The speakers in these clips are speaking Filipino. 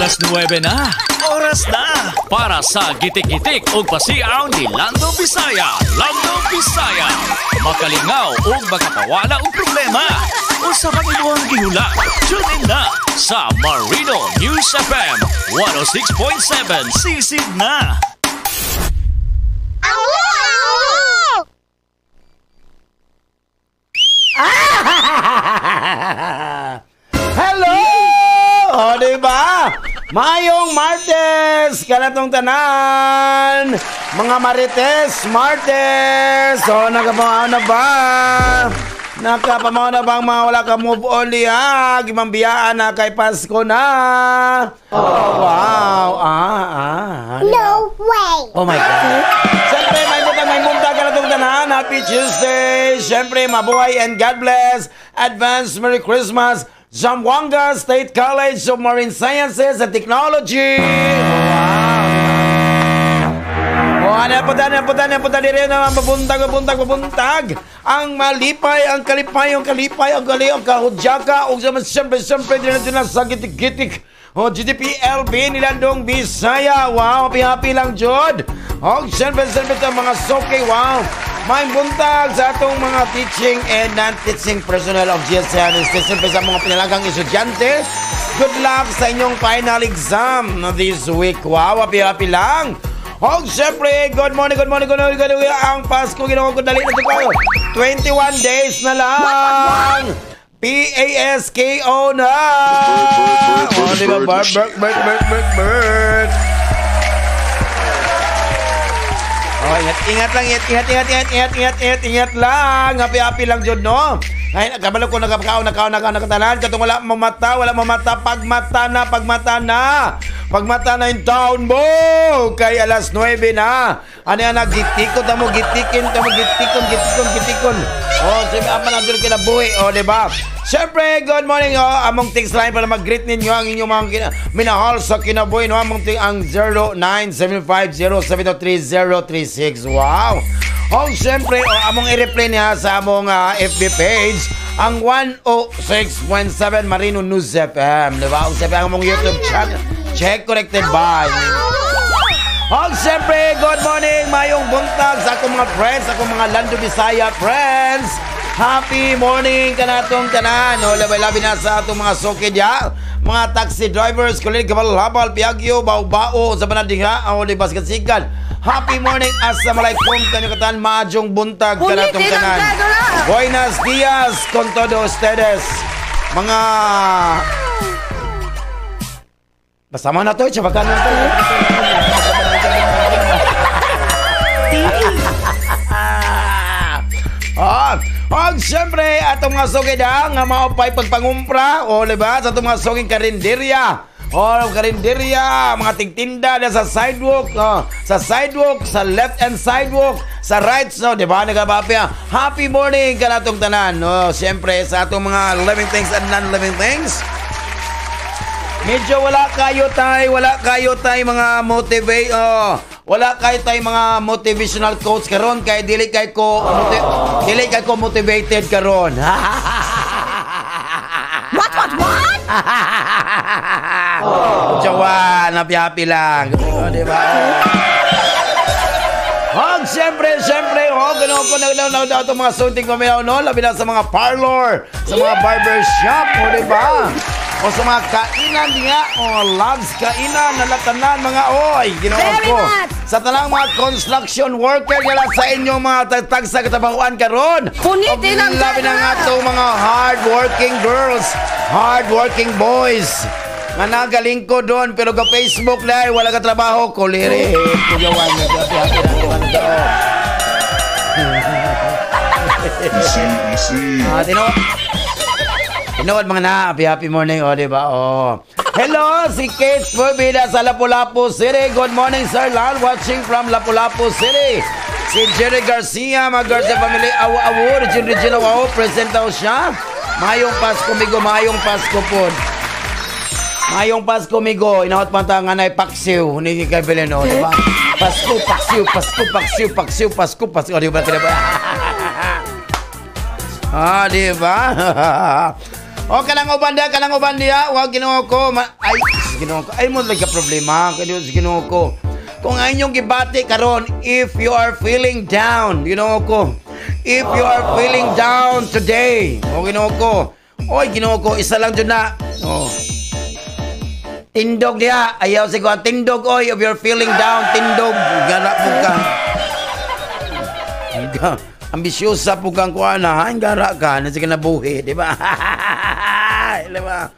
Alas 9 na. Oras na para sa gitik-gitik o pasiaw ni Lando Bisaya. Lando Bisaya. Makalingaw o makapawala o problema. O sa kanilang gihula. Tune in na sa Marino News FM 106.7. Sisid na. Hello! O, diba? Mayong Martes! Kanatong tanan! Mga Marites, Martes! O, nakapamaw na ba? Nakapamaw na bang mga wala ka move on liya? Gimambiyaan na kay Pasko na! Oh, wow! No way! Oh my God! Siyempre, may munta kanatong tanan! Happy Tuesday! Siyempre, mabuhay and God bless! Advance Merry Christmas! Zamboanga State College of Marine Sciences and Technology. Wow. Ano rin naman pabuntag. Ang malipay, ang kalipay, ang kahudyaka. O siyempre din natin na sa gitik-gitik. O GDP-LB nilandong Bisaya. Wow, happy lang, Jod. O siyempre ito mga soke. Wow. May buntag sa atong mga teaching and non-teaching personnel of GSN. Siyempre sa mga pinalagang estudyante. Good luck sa inyong final exam this week. Wow, happy lang. O siyempre, good morning. Ang Pasko, ginawa ko dali na ito kayo. 21 days na lang. PASKO na! O, di ba? Bird. O, ingat lang. Happy lang, Jod, no? Ay, kabalo ko nagkakaon nakatanan. Katong wala mamata. Pagmata na yung taon mo. Kay alas 9 na. Ano yan, gitikon. O, sabi apa na doon kinabuhi. O, diba? Siyempre, good morning. O, among text line para mag-greet ninyo ang inyong mga minahal sa kinabuhi. No? Among ang 0975073036. Wow. O, siyempre, among i-replay niya sa among FB page ang 106.7 Marino News FM. Diba? O, siyempre, ang among YouTube channel. Check corrected by. O, siyempre, good morning. Mayong buntag sa akong mga friends, akong mga Lando Bisaya friends. Happy morning kanatong tanan. O, labay-labi na sa atong mga sokidya. Mga taxi drivers, kulit, kabal-habal, piyagyo, bao-bao, sa manadinga, o, libas kasigan. Happy morning, assalamualaikum, kanyang maadjong buntag kanatong tanan. Buenos dias con todos ustedes. Mga... Basama na to, tsabakan na to. Og siyempre, atong mga sugida nga maupay pagpangumpra o diba sa atong mga suging karinderya mga tigtinda na sa sidewalk sa left and sidewalk sa right, no, diba nagabapya. Happy morning kanatong tanan, no? Siyempre sa atong mga living things and non-living things. Medyo wala kayo tay mga wala kayo tay mga motivational quotes karon kay dili kay ko motivated karon. What? Jawa, happy lang. Di ba? Siyempre, ganoon ko naglaw daw itong mga sunting kumilaw, no? Labi na sa mga parlor, sa mga barbershop, di ba? O sa mga kainan niya, loves kainan, nalatanan, mga ginawa ko. Sa tanang mga construction worker, yala sa inyong mga tagtag sa katabahuan karon. Punitin ang labi na nga itong mga hard-working girls, hard-working boys. Nga nagaling ko doon, pero ka Facebook na wala ka trabaho, kuliri. Pugawan na, Easy. Tinood mga na, happy morning, diba? Hello, si Kate Furbida sa Lapu-Lapu City. Good morning, Sir Lal, watching from Lapu-Lapu City. Si Jerry Garcia, mga Garcia Family Award, Regina Wow, present daw siya. Mayong Pasko, migo, mayong Pasko po. Mayong Pasko, migo, inawat pantangan ay paksiw, hindi kay Beleno, diba? Pasko, diba? Diba? O, kanang uban dia, wag ginawa ko. Ay, Ginoo ko. Ay mo lang ka problema, kay Dios Ginoo ko. Kung inyong gibati karon, if you are feeling down, Ginoo ko. If you are feeling down today, o Ginoo ko. Oy, Ginoo ko, isa lang dyan na. Oh. Tindog niya. Ayaw si Kuan. Tindog, oy. If you're feeling down, tindog. Gana po ka. Ambisyosa po kang Kuan, ha? Gara ka. Nasa ka nabuhi, di ba? Di ba?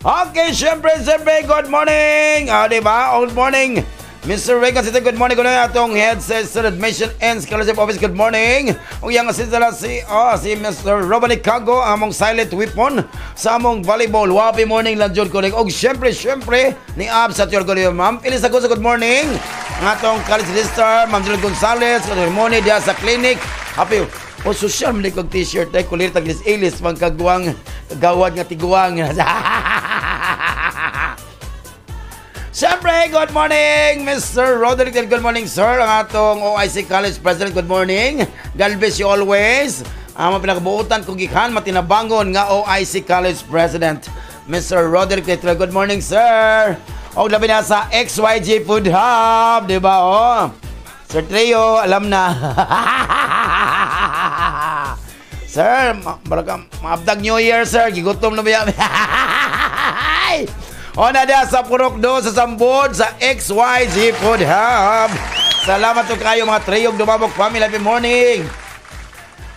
Okay, syempre, good morning. Di ba? Good morning. Mr. Regan, good morning. Good morning. Atong headset sa admission and scholarship office. Good morning. Ang iyang asistala si Mr. Robert Cago, among silent weapon sa among volleyball. Wapi morning lang dyan ko. O syempre, ni Abs at your good ma'am. Pilis ako sa good morning. Ang atong college lister, Ma'am Julie Gonzalez. Good morning diya sa clinic. Happy. O social, mali kong t-shirt. Ay kulir taglis ilis. Magkagawang gawad nga tiguang. Siyempre, good morning, Mr. Roderick. Good morning, sir. Ang atong OIC College President, good morning. God bless you always. Ang pinakabuutan kong gikan, matinabangon nga OIC College President, Mr. Roderick. Good morning, sir. O labi na sa XYG Food Hub, di ba? Oh. Sir Trio, alam na. Sir, maabdag New Year, sir. Gigutom na ba yan? O na dia sa Purok 2 sa Sambod sa XYG Food Hub. Salamat to kayo mga Triyog Dumabok family. Happy morning.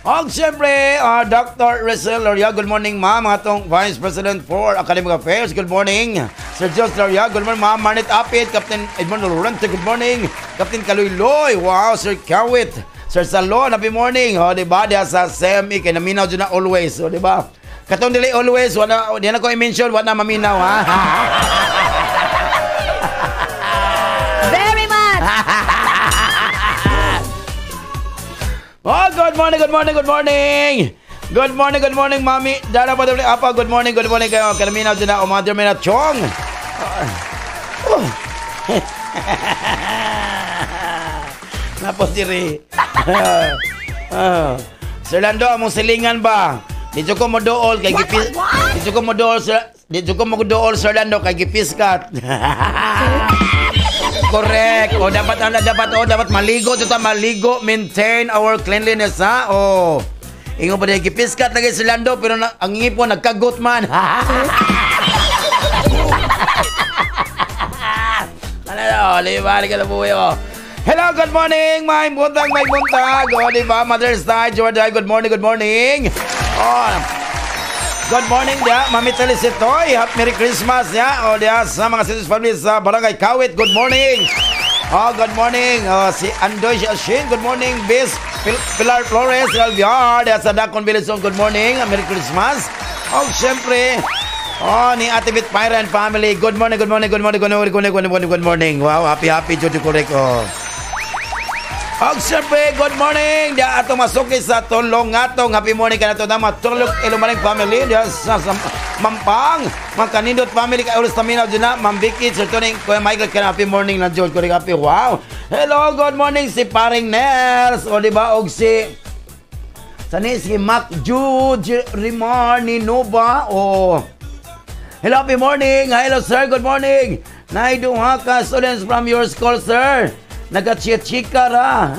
O siyempre, Dr. Rizal Loria, good morning ma'am. Atong Vice President for Academic Affairs, good morning. Sir Jos Loria, good morning ma'am. Marnit Apit, Captain Edmond Lorente, good morning. Captain Kaluiloy, wow. Sir Kawit, Sir Salon, happy morning. O diba, dia sa SEMI, kaya naminaw dyan na always. O diba? Katong dili always, wala, di na ko i-mention, wala maminaw, ha? Very much! Oh, good morning, good morning, good morning! Good morning, good morning, mami. Dara pa dali apa, good morning kayo. Kalaminaw dyan na, umadir may na chong. Napos diri. Sir Lando, among silingan ba? Dito ko mo dool kay gipis. Dito ko mo dool Sir Lando kay gipiskat. Correct. O dapat maligo dito, maligo, maintain our cleanliness, ha. O ingo pa din gipiskat lagi Sir Lando pero ang ngipon nagkagot man. Ano, libalik ka na po yo. Hello, good morning, my buntag. O, diba, Mother's Day, Jordan, good morning. Oh, good morning dia, Mami Telisitoy. Happy Merry Christmas ya. O dia sa mga sis family sa Barangay Kawit. Good morning. Oh, good morning. Si Andoy Ashin. Good morning, Bis Pilar Flores Alviar. Dia sa Dakon Bilison. Good morning. Merry Christmas. Oh, syempre. Oh, ni Ate Bit Pyra and family. Good morning. Wow, happy Jody Correct. Oh. Og siyempre, good morning. Diya ato masuki sa tulong atong happy morning ka na ito na matulog ilumaling family. Diya sa Mampang, mga kanindot family ka ulos taminaw dyan na. Ma'am Vicky, Sir Tony, Kuya Michael ka na happy morning na George. Kuya happy, wow. Hello, good morning si Paring Nels. O diba, og si Mac Jude Rimar ni Nova. O hello, happy morning. Hello, sir, good morning. Naiduha ka students from your school, sir. Nagachika ra.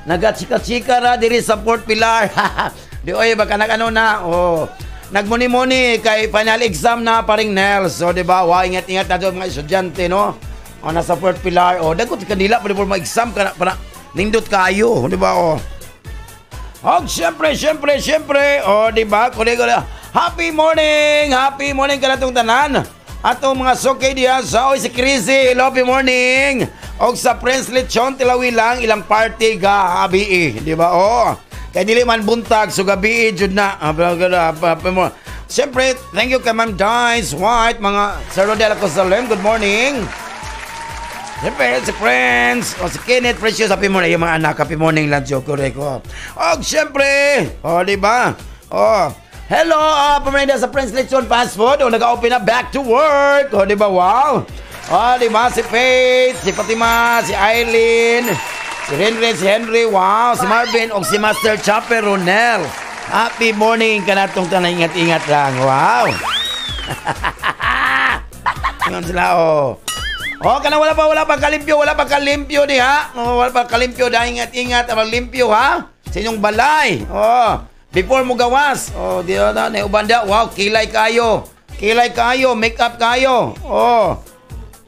Nagachika ra diri sa Port Pilar. Di oy baka nagano na. Oh. Nagmuni-muni kay final exam na Paring Nels. So di ba? Wa ingat-ingat na mga estudyante no. O nasa Port Pilar. O dagot kanila pa mo exam ka para nindot kayo, di ba? O. Og syempre. O di ba? Kolega, happy morning ka na tong tanan. Atong mga sokay diya sa si Crazy, happy morning. Og sa Prince Lechon Tilawi lang ilang party gabi, di ba? Oh. Kay dili man buntag so gabi jud na. Siyempre, thank you kay Ma'am Dice White, mga Sir Rodel Cosalem, good morning. Siyempre, si Prince, si Kenneth Precious, happy morning. Yung mga anak, happy morning lang, Joe, correct ko. Og siyempre, di ba? Hello, pamilya sa Prince Lechon Fast Food. Nag-open na back to work. Di ba? Wow. Di ba? Si Faith, si Fatima, si Eileen, si Henry, wow. Si Marvin, o si Master Chopper Ronel. Happy morning ka na itong tanang ingat-ingat lang. Wow. Ngayon sila, kanang wala pa kalimpyo ni ha. Wala pa kalimpyo, dahil ingat, limpyo ha. Sa inyong balay. Before mo gawas. Di na, ubanda. Wow, kilay kayo, make up kayo.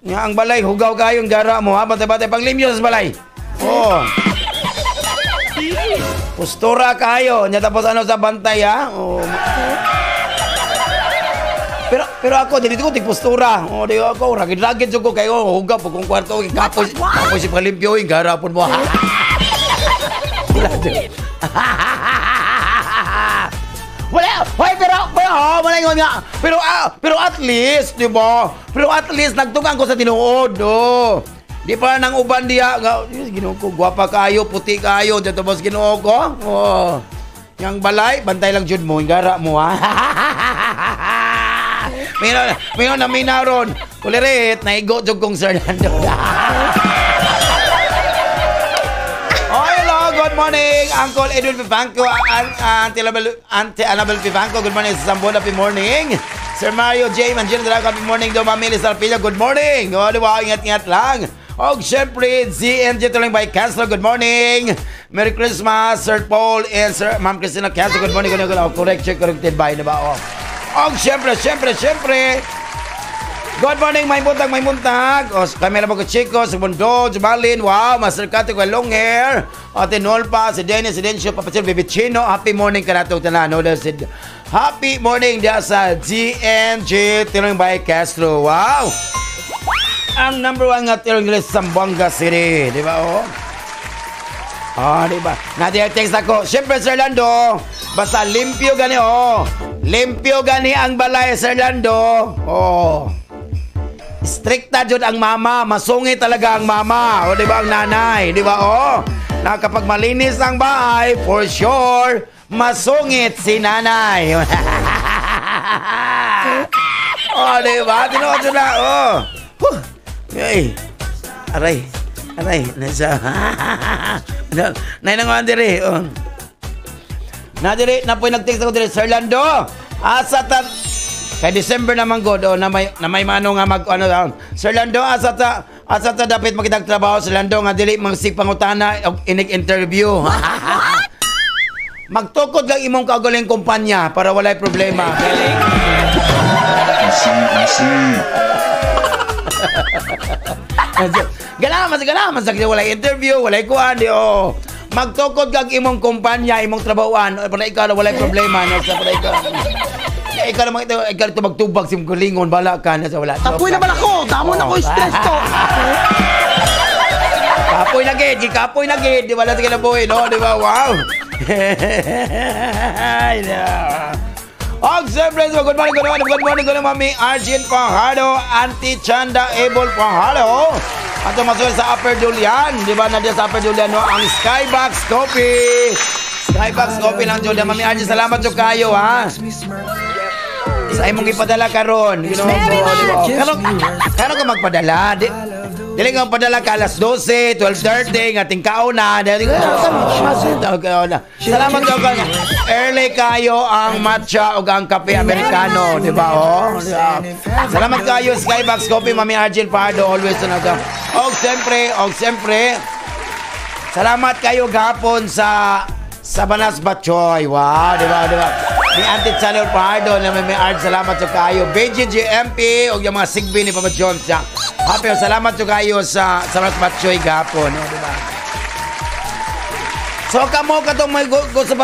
Nga ang balay, hugaw kayo ang gara mo ha. Batay-batay, panglimpyo sa balay. Postura kayo. Nya tapos sa bantay ha. Pero ako, dito ko postura. Di ako, ragid-ragid ko kayo. Hugaw po kung kwarto. Kapoy si palimpyo, yung garapon mo. Pero at least, di ba? Pero at least, nagtugang ko sa tinuod. Di pa nang uban diya. Ginoo ko, gwapa kayo, puti kayo. Dito boss ginoo ko. Yang balay, bantay lang jud mo. Yung gara mo, ha? Mayroon na minaron. Kulirit, naigo jog kong Sir Lando. Hello, good morning, Uncle Edwin Pifanco, Auntie Annabel Pifanco. Good morning sa Sambola, happy morning. Sir Mario J. Manjino, happy morning daw. Mamili Salpilla, good morning. Diba, ingat-ingat lang. Siyempre, ZMJ tuloy by Castro, good morning. Merry Christmas, Sir Paul and Sir Ma'am Christina Castro, good morning. Correct, corrected by, diba? Siyempre. Good morning, may buntag. Kami lang mga Chico, sa Mundo, Jumalin, wow, Master Kati, ko long hair. Ate Nolpa, si Dennis, si Dencio, Papachil, Baby Chino, happy morning ka na itong tanan. Happy morning dia sa GMG, Tilong by Castro, wow. Ang number 1 nga Tilong nila sa Zamboanga City, di ba, di ba? Text ako, siyempre, Sir Lando, basta limpyo gani, limpyo gani ang balay, Sir Lando, stricta jud ang mama, masungit talaga ang mama, di ba, ang nanay, di ba, na kapag malinis ang bahay, for sure, masungit si nanay. Di ba, tinuod jud na, Ay, aray, nasa, nainanguan diri, na po'y nag-text ako diri, Sir Lando, asa kay December naman god na may mano nga Sir Lando asa ta dapat makitag trabaho Sir Lando nga dili magsig pangutana og inig interview. Magtukod lang imong kaugaling kumpanya para walay problema. Galaman sa walay interview, walay kuan di magtukod kag imong kumpanya, imong trabahoan para ikaw walay problema no sa para ikaw naman ito magtubag si Mgulingon, bala ka na sa wala. Tapoy naman ako! Tamo na ko stress to! Kapoy na gid, di ba natin kinabuhin, no? Di ba? Wow! Siyempre, good morning, Mami Arjin Panghardo, Auntie Chanda Abel Panghardo. At masuk sa Upper Julian, di ba nandiyan sa Upper Julian, no? Ang Skybox Coffee. Skybox Coffee lang, Julian. Mami Arjin, salamat sa kayo, ha? Sa imong ipadala karon, Karon ka magpadala. Dili nga padala ka alas 12, 12:30 nga tingkaon na. Salamat daw ka. Early kayo ang matcha ug ang kape americano, di ba? Salamat kayo Skybox Coffee, Mami Arjin Pardo, always na ka. Og siyempre, salamat kayo gapon sa Banas Batchoy. Wow, di ba? Ni Auntie Chanel Pardo na may art, salamat sa kayo. BGGMP o yung mga sigbi ni Papa John siya. Happy, salamat sa kayo sa Banas Batchoy gapon. Diba? So kamo katong may gusto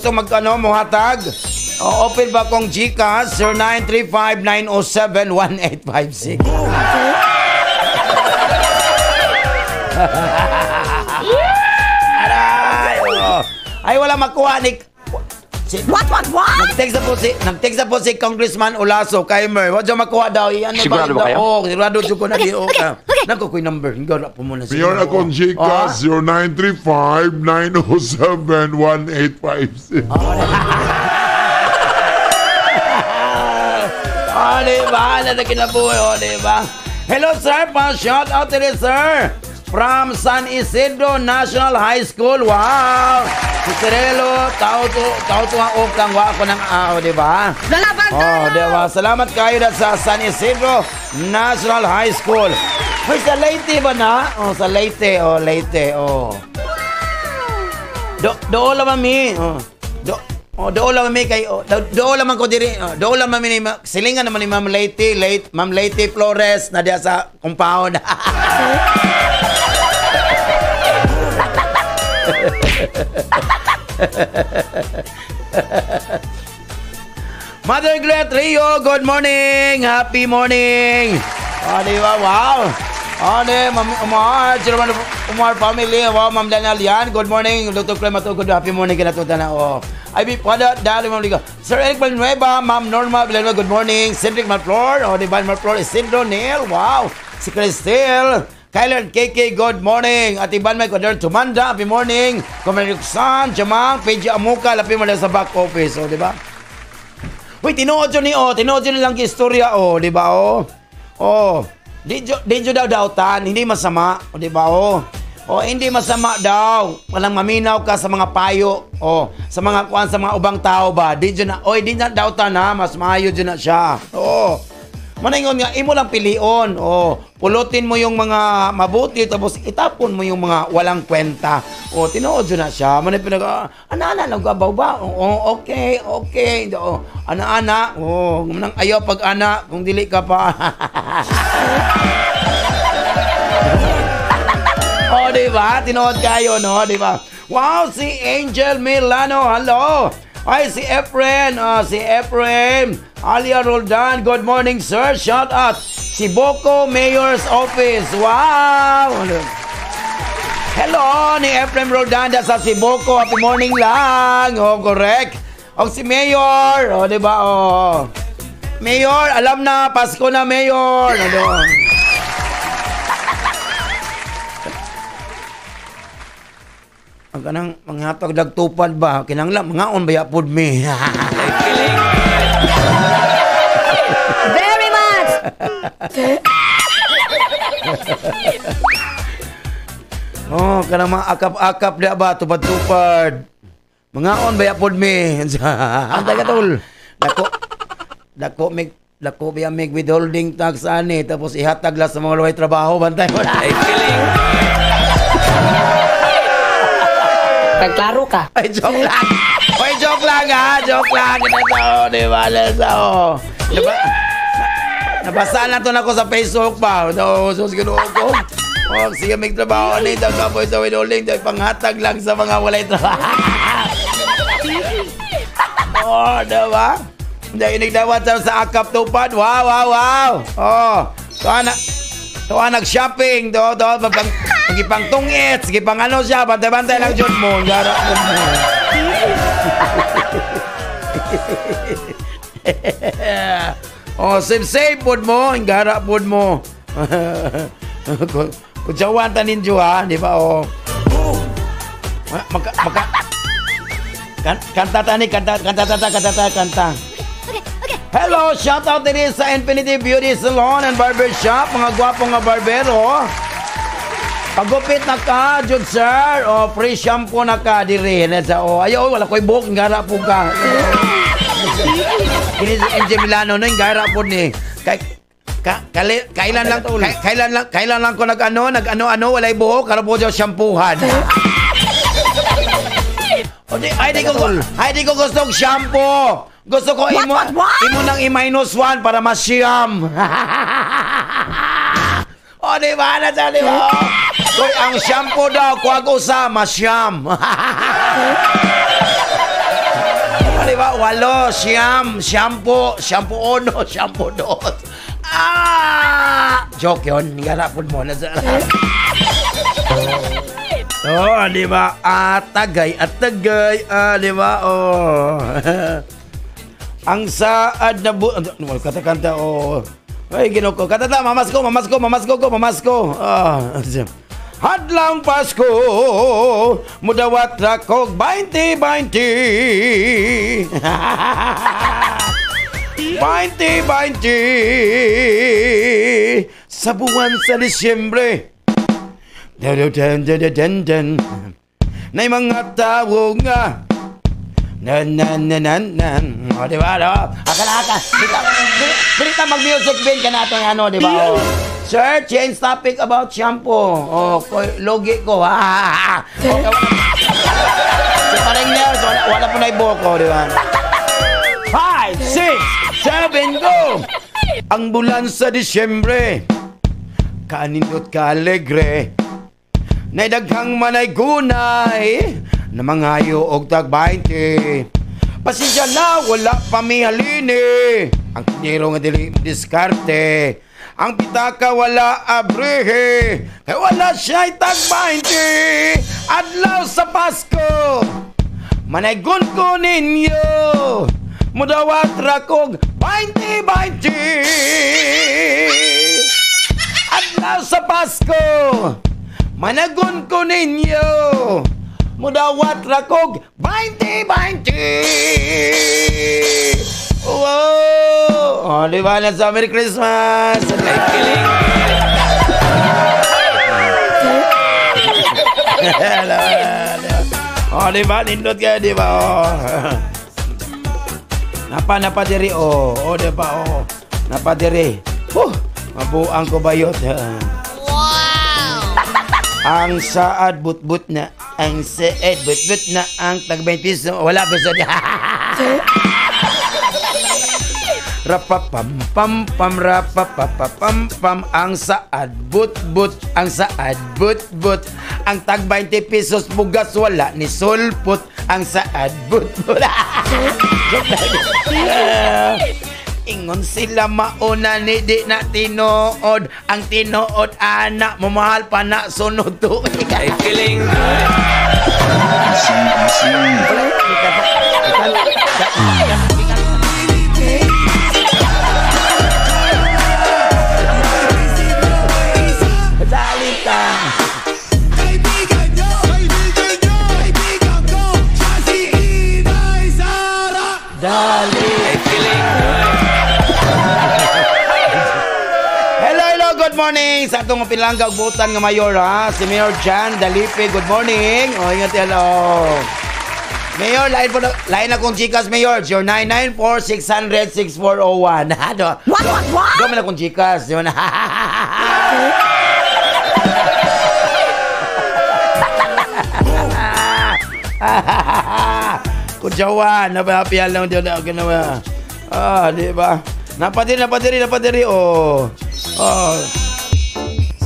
maghatag. Open ba kong GCash 0935-907-1856. Ay wala makuha ni What? Nag-text na po si Congressman Olaso Kaimer. Wala makuha daw. Sigurado ba kayo? Sigurado ko na. Nako ko yung number. Hingga po muna. Mayor akong GCash 0935-907-1856. Diba? Ano na kinabuhay? Diba? Hello sir, pa-shout out to you sir. From San Isidro National High School. Wow! Si Cirelo, tao to ang ukang wa ko ng di ba? Lalaban Di ba? Salamat kayo na sa San Isidro National High School. Hoy, sa Leyte ba na? Sa Leyte, Leyte, Doon lang mami. Doon lang mami kay doon lang ko diri. Doon lang mami silingan naman ni Ma'am Leyte Flores na diya sa compound. Mother Gret Rio, good morning. Happy morning. Di ba? Wow. Ma'am Umar family. Wow, Ma'am Daniel yan. Good morning. Dr. Clemato, good happy morning. Kinatuta na. Ay, Pada, dali Ma'am Liga. Sir Eric Balnueva, Ma'am Norma Villanueva, good morning. Cedric Malflor. Di ba? Malflor, Isidro, Neil. Wow. Si Cristel. Kyler KK, good morning. At Iban may Kodar Tumanda, happy morning. Kumaliksan, Jamang, Peji Amuka, lapi mo sa back office. Di ba? Uy, tinood yun nilang istorya, di ba, Di daw dautan, hindi masama, di ba, hindi masama daw. Walang maminaw ka sa mga payo, sa mga kuan, sa mga ubang tao ba? Di na dautan ha, mas maayo dyan na siya. Maningon nga, imo lang pilion. Pulutin mo yung mga mabuti, tapos itapon mo yung mga walang kwenta. Tinood yun na siya. Manay pinag, ana-ana, nagkabaw ba? Okay. Ana-ana. Manang ayaw pag-ana, kung dili ka pa. Diba? Tinood kayo, no? Diba? Wow, si Angel Milano, hello. Ay, si Efren, Alia Roldan, good morning, sir. Shout out. Si Boko Mayor's Office. Wow! Hello, ni Efren Roldan sa si Boko. Happy morning lang. Correct. Si Mayor. Di ba? Mayor, alam na, Pasko na, Mayor. Ang kanang manghatag dagtupad ba? Kinanglan mga on baya pud me. Very much. Kanang mga akap-akap dia ba tupad-tupad. Mga on baya pud me. Antay ka tol. Dako biya mig withholding tax ani tapos ihatag la sa mga luway trabaho bantay mo. Pagklaro ka. Ay, joke lang. Oy, joke lang ha. Joke lang. Ito, di ba? Nabasa na to na ko sa Facebook pa. So, siguro ko. Sige, may trabaho. Ito, kapoy sa withholding. Panghatag lang sa mga walay trabaho. Di ba? Hindi, nagdawat sa akap tupad. Wow. Tuwa nag-shopping. Gipang tungit, gipang ano siya, bantay-bantay lang dyan mo. Gara mo. Save pod mo, gara pod mo. Kutsawan tanin dyo ha, di ba? Kanta. Hello, shout out din sa Infinity Beauty Salon and Barbershop, mga gwapong nga barbero. Pagupit na ka, Jud sir. Free shampoo na ka, diri. Ayaw, wala ko'y buhok, ngara po ka. Kini si NJ Milano na, ngara po ni. Kailan lang ko nag-ano, walay buhok, kala po dyan shampoohan. Ay, di ko gustong shampoo. Gusto ko imo ng i-1 para masyam. Di ba? Di ba? Koy, ang shampoo daw, kuwag usa, masyam. Di ba? 8, siyam, shampoo 1, shampoo 2. Joke yun. Garapon mo na sa di ba? Tagay. Di ba? Ang saad na kata-kanta, ay, ginoko. Katata, mamasko. Hadlang Pasko, mudawat rakog 2020. 2020 sa buwan sa Disyembre. na mga tao nga nan. O, diba, no? Aka. Dito mag-music bin ka natin, ano, diba? O. Sir, change topic about shampoo. O, logi ko, ha? Okay, si Paring Nels, wala po na iboko, diba? 5, 6, 7, go! Ang bulan sa Disyembre, kanindot ka alegre, naidaghang manay gunay, na mangayo og tag 20. Pasensya na, wala pa mi halini. Ang tiniro nga dili diskarte. Ang pitaka wala abrehe. Kay wala siya'y tag 20. Adlaw sa Pasko, manaygon ko ninyo. Mudawat rakog 20. Adlaw sa Pasko, managon ko ninyo. Mudawat rakog 20. Wow! O, diba na sa Merry Christmas? O, diba? Nindot ka, diba? O. Napadiri, o. O, diba? O. Napadiri. Mabuang ko bayot. Ang saad but-but na. Ang saad but-but na. Ang tag 20 piso. Wala piso niya. Rapapam-pam-pam. Rapapapam-pam. Ang saad but-but. Ang saad but-but. Ang tag 20 pesos bugas wala ni sulpot. Ang saad but-but. Ingon sila mauna ni di na tinuod. Ang tinuod anak mo mahal pa na sunod to. Ay feeling good. Salita. Dali. Ay feeling good. Good morning sa atong pinalangga butan nga mayor, ha? Si Mayor Jan Dalipe, good morning. O, ingat, hello. Mayor, lain akong chikas, Mayor. Your 994-600-6401. What? Doon akong chikas. Yun. Kudyawan, napahapihan lang dyan. Ganawa. Di ba? Napadiri, oh.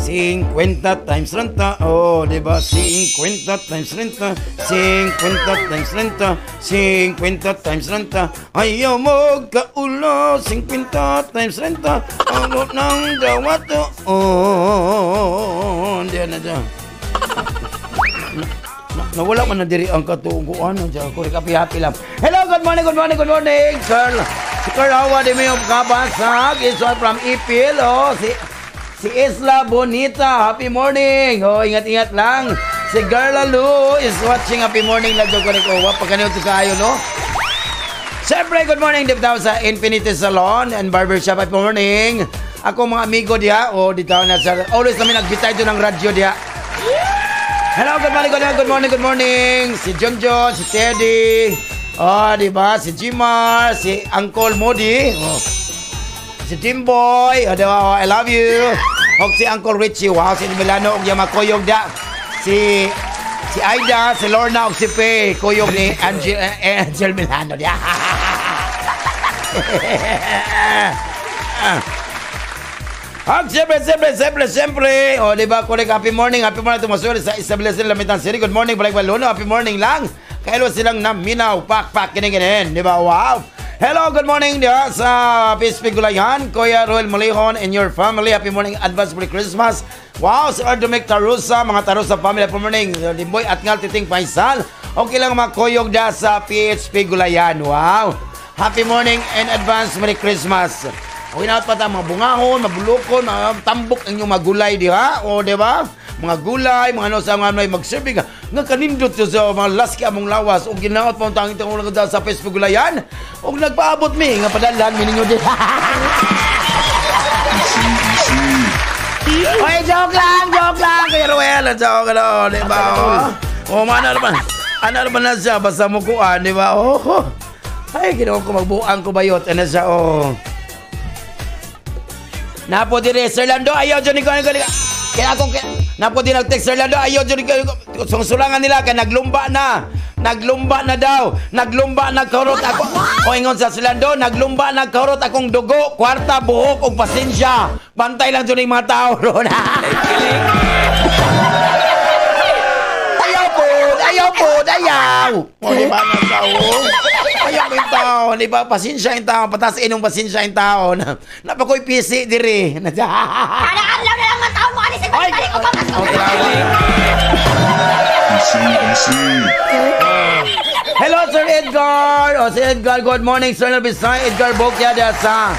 50 times 30. Oh, diba? 50 times 30. 50 times 30. 50 times 30. Ayaw mo kaulo. 50 times 30. Ang ng dawato. Oh, diyan na dyan. Nawala man na diri ang katuguan. Diyan, kuri kapi-happy lang. Hello, good morning. Girl. Si Carl Hawa de Mayo Kabasag is from Ipil. Oh, si Isla Bonita, happy morning. Oh, ingat lang. Si Girl Lalu is watching, happy morning. Lagdo ko rin ko. Pagkaniw ito kayo, no? Siyempre, good morning dito sa Infinity Salon and Barbershop. Happy morning. Ako mga amigo diya. Oh, dito na sa... Always namin nagbitay ito ng radyo diya. Hello, good morning. Si John, si Teddy. Oh, diba? Si Jimar, si Uncle Modi, si Timboy, diba? I love you. O si Uncle Richie, wow, si Milano, og makoyog da. Si Aida, si Lorna, og si Faye, koyog ni Angel Milano. Siyempre. O, diba? Correct, happy morning. Tumasuri sa Isabelasin Lamitan City. Good morning, Balik Baluno. Happy morning lang. Kailo silang naminaw, pak, kinin. Di ba? Wow! Hello, good morning diya sa Pispigulayan, Kuya Roel Molihon and your family. Happy morning, advance Merry Christmas. Wow, si Ardomic Tarusa, mga Tarusa family. Happy morning, Limboy at Ngal Titing Paisal. Okay lang makoyog diya sa PHP Gulayan. Wow! Happy morning and advance Merry Christmas. Okay na pa mga bungahon, mabulukon, mga tambok ang inyong magulay diha. O, di ba? Mga gulay, mga sa mga may mag-serving. Nga kanindot sa mga laski among lawas. O ginaot pa ang tanging tangulang sa Facebook Gulayan. O nagpaabot mi, nga padalan, mininyo din. Oy, joke lang. Kaya Ruel, joke, di ba? Oh, ano naman na siya, basta mo kuan, di ba? Oh, ay, ginawa ko magbuang ko bayot. Ano siya, oh. Napo dire, Sir Lando, ayaw dyan, kaya akong, napo din nag-text, Sir Lando, ayaw dyan, sungsulangan nila, kaya naglumba na daw, naglumba, nagkarot ako, o ingon sa Sir Lando, naglumba, nagkarot akong dugo, kwarta, buhok, o pasensya, bantay lang dyan yung mga tao, ron. Ayaw! O, di ba na tao? Ayaw mo yung tao. Di ba? Pasensya yung tao. Patas inong pasensya yung tao. Napakoy PC diri. Kanakanlaw na lang ang tao mo. Alis ang balik ko pa. Easy. Hello, Sir Edgar. O, Sir Edgar, good morning, Sir Bisay. Edgar Bokyada sa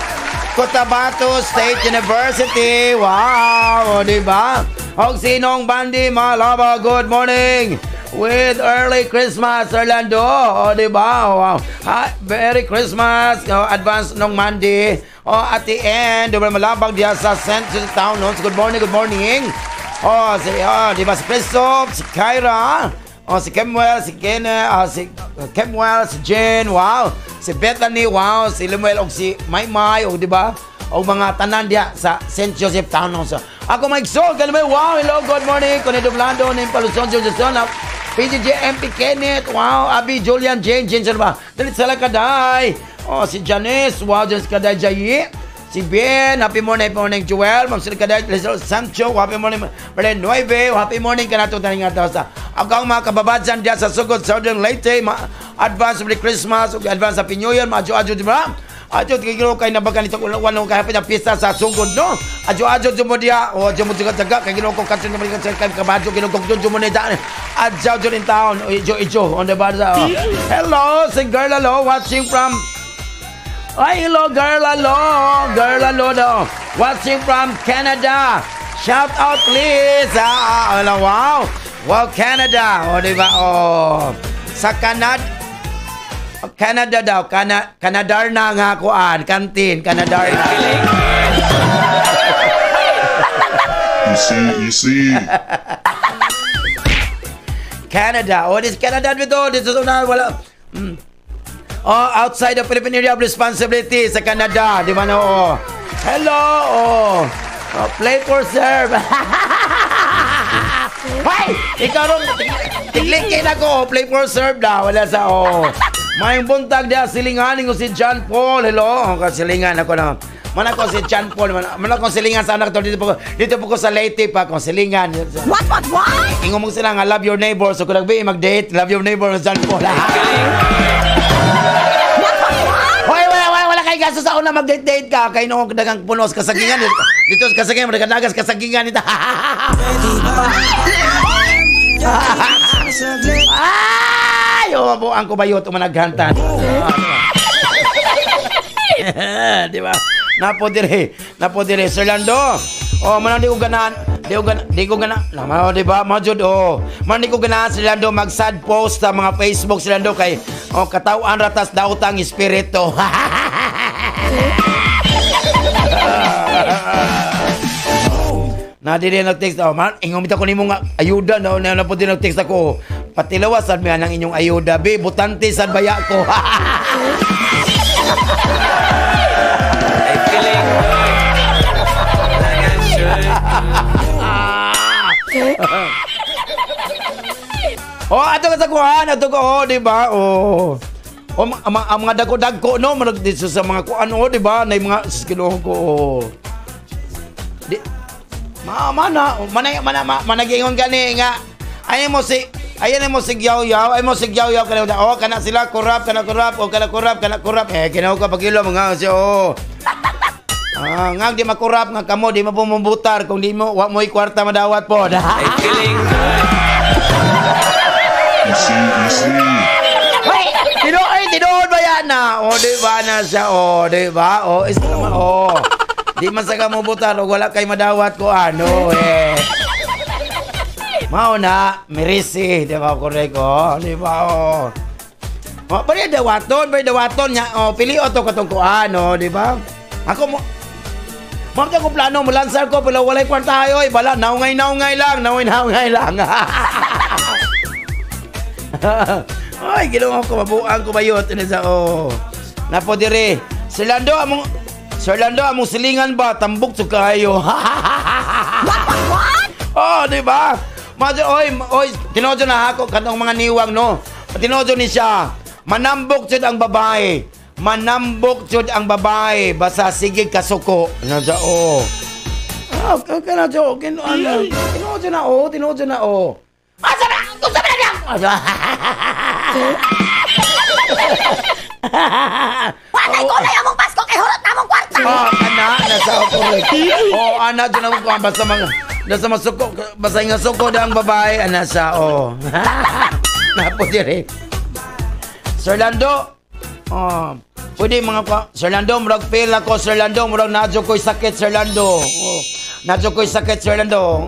Cotabato State University. Wow! O, di ba? O, sinong bandi malaba, good morning. With early Christmas, Orlando. O, diba? Wow. Merry Christmas. Advance nung Monday. At the end, diba malabag diya sa Central Town. Good morning. Diba si Christoph, si Kyra, si Kemuel, si Kene, si Kemuel, si Jen, wow. Si Bethany, wow. Si Lemuel, o si Maymay, o diba? O mga tanan diya sa St. Joseph Town. So, ako Mike Sol, wow. Hello, good morning. Kunido Blando, Nimpaluson, Joseson, PGJ, MP Kenneth, wow, Abi, Julian, Jane, ba? Dalit sa Lakaday. Oh, si Janice, wow, Janice Kaday, Jayi. Si Ben, happy morning, Joel. Ma'am Sir Kaday, Sancho, happy morning, Berlin Nueve, happy morning ka na ito tayo nga sa agaw mga kababadsan diya sa Sugod, Southern Leyte, advance of the Christmas, advance Happy New Year, adjo, di ba? Adjo, tigilo kay nabagan ito, wanong kahapin ang pista sa Sugod, no? Adjo, mo diya, o, adjo mo taga, kay ginoo ko katrin naman kay kabadyo, ginoo ko mo na daan. Adjo, in town, ijo, on the banda. Hello, si Girl Alo, watching from, hello, Girl Alo, no? Watching from Canada. Shout out, please. Wow, Canada, o, diba, o, sa Canada daw, Canadar na nga kuan, kantin, Canadar na. Easy. Canada. This Canada dito. Dito na wala. Outside the Philippine area of responsibility sa Canada. Di ba no? Hello. Play for serve. Hey! Ikaw ron. Tiglikin ako. Play for serve daw. Wala sa Mayong buntag dia silinganin ko si John Paul. Hello. Kasilingan ako na. Man ako si John Paul. Man ako silingan sa anak to. Dito po ko sa Leyte pa. Kung silingan. What? Ingo mo sila nga love your neighbor. So kung nagbi mag-date, love your neighbor John Paul. Hoy, wala kay gaso sa una mag-date ka. Kay noong dagang punos kasagingan. Dito kasagingan, dagas kasagingan nito. Buang ko bayot umanaghantan. Di ba? Napo dire Sir Lando. Man di ko ganan. Di ko ganan. Di ba? Majud man di ko ganan Sir Lando mag-sad post sa mga Facebook Sir Lando kay katawan ratas daotang espiritu. Na dire nag-text man ingom bitaw ko nimo nga ayuda na po din nag-text ako. Patilawas sad mi anang inyong ayuda be butante sad baya ko. Ay kiling. Ato ka sa kuhan, ato ko, di ba? Ang mga dagko-dagko, no? Dito sa mga kuhan, di ba? Na yung mga siskiluhan ko, managingon ka ni nga. Ayan mo sigyaw-yaw kanina. Kana sila kurap. Kinaw ka pagilo mga siya, nga di makurap nga kamo di mo pumumbutar kung di mo wa mo'y kwarta madawat po. Ay kiling. Easy. Hey, tinuod ba yan na? Di ba na siya? Di ba? Isa naman, di man sa kamo butar o wala kay madawat ko Mao na, mirisi, di ba korek di ba pwede dawaton niya, pili o to katong kuan, di ba? Ako mo ko plano mo lansar ko pero walay kwarta bala naungay lang. Ay, ginawa ko, mabuang ko bayot. Ano sa, Napo dire. Sir Lando, among silingan ba? Tambok sa kayo. What? Di ba? Oy, tinodyo na ako kanong mga niwang, no? Tinodyo ni siya. Manambok jud ang babae. Manambok jud ang babae. Basta sige kasuko. Ano sa, Tinodyo na, Asa na? Kung sabi na lang! Patay ko na yung Pasko kay hurot na mong kwarta! Nasa ako. Ana, dyan ako kuha. Basta nasa masuko. Basta nga suko na ang babae. Nasa, Napo dire. Sir Lando. Pwede mga pa. Sir Lando, murag fail ako. Sir Lando, murag nadyo ko'y sakit. Sir Lando. Nadyo ko'y sakit, Sir Lando.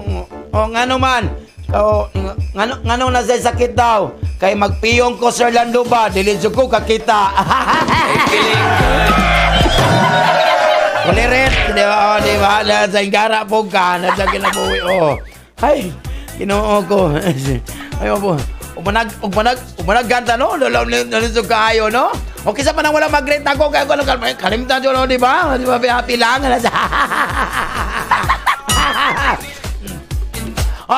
Nga naman. Ngano na sa sakit daw? Kay magpiyong ko, Sir Lando ba? Dilidyo ko kakita. Kulirit. Di ba? Nasa ingara po ka. Nasa kinabuhi. Ay, ginoo ko. Ayaw po. Umanag ganta, no? Nalito kaayo, no? O kisa pa nang wala mag-rate ako. Kaya ko kalimtan dyan, no? Di ba? Di ba? Happy lang.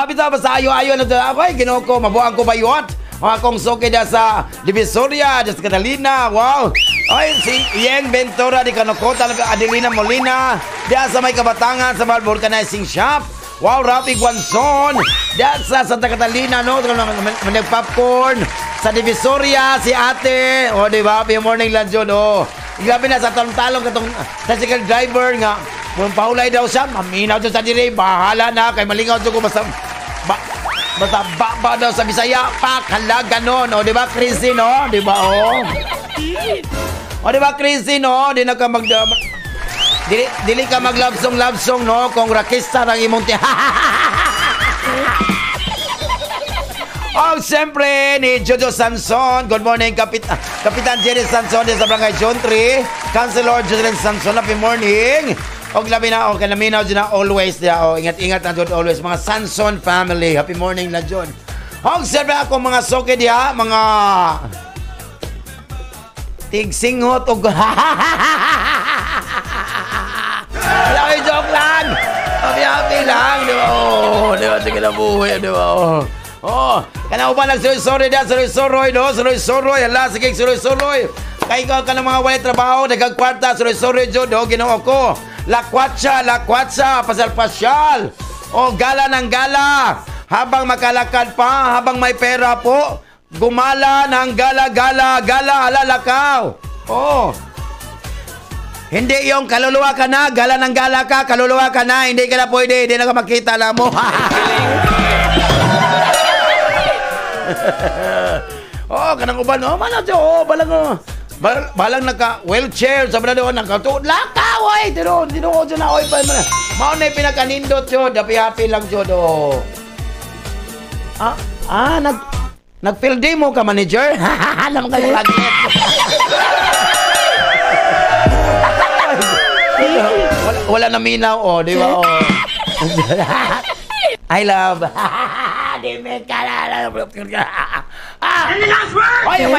Bita basta ayo na ako ay ginoo ko mabuang ko bayot. Akong soke da sa Divisoria, sa Catalina. Wow. Ay si Ieng Ventura di Kanokota, Adelina Molina, da sa may Kabatangan sa Vulcanizing Shop. Wow, Rafi Guanzon. Da sa Santa Catalina, no, popcorn. Sa Divisoria si Ate. Di ba? Happy morning lang jud. Grabe na sa talong katong tricycle driver nga. Kung paulay daw siya, maminaw doon sa dire, bahala na, kay malingaw doon ko basta daw sa Bisaya, pakala, ganon, di ba, Chrissy, no? Di ba, di ba, Chrissy, no? Di ka dili ka love song, no? Kung rakista ng imong siyempre, ni Jojo Sanson. Good morning, Kapitan Jerry Sanson sa Barangay John 3. Councilor Jocelyn Sanson, happy morning. Labi na, kanaminaw dyan na always. Ingat-ingat na dyan always. Mga Sanson family. Happy morning na dyan. Siyempre ako mga soke diya, mga tigsinghot o wala kayo joke lang. Happy lang. Di ba? Di ba? Sige na buhay. Di ba? Kana uban nagsuroy diyan, suroy, no? Suroy. Hala, sige, suroy. Kaya ikaw ka ng mga walay trabaho, nagkagkwarta, suroy, Jod, ginoo ko. Lakwatsa, pasyal. Gala ng gala. Habang makalakad pa, habang may pera po, gumala ng gala, halalakaw. Hindi yung kaluluwa ka na, gala ng gala ka, kaluluwa ka na, hindi ka na pwede, hindi na ka makita na mo. Kanang uban, manadyo, balang naka-wheelchair, sabi na doon, lakaw, tinoo dyan na, maunay pinakanindot yun, happy lang yun, nag-field demo ka, manager? Alam kayo lagi. Wala na minaw, di ba, I love. Oh my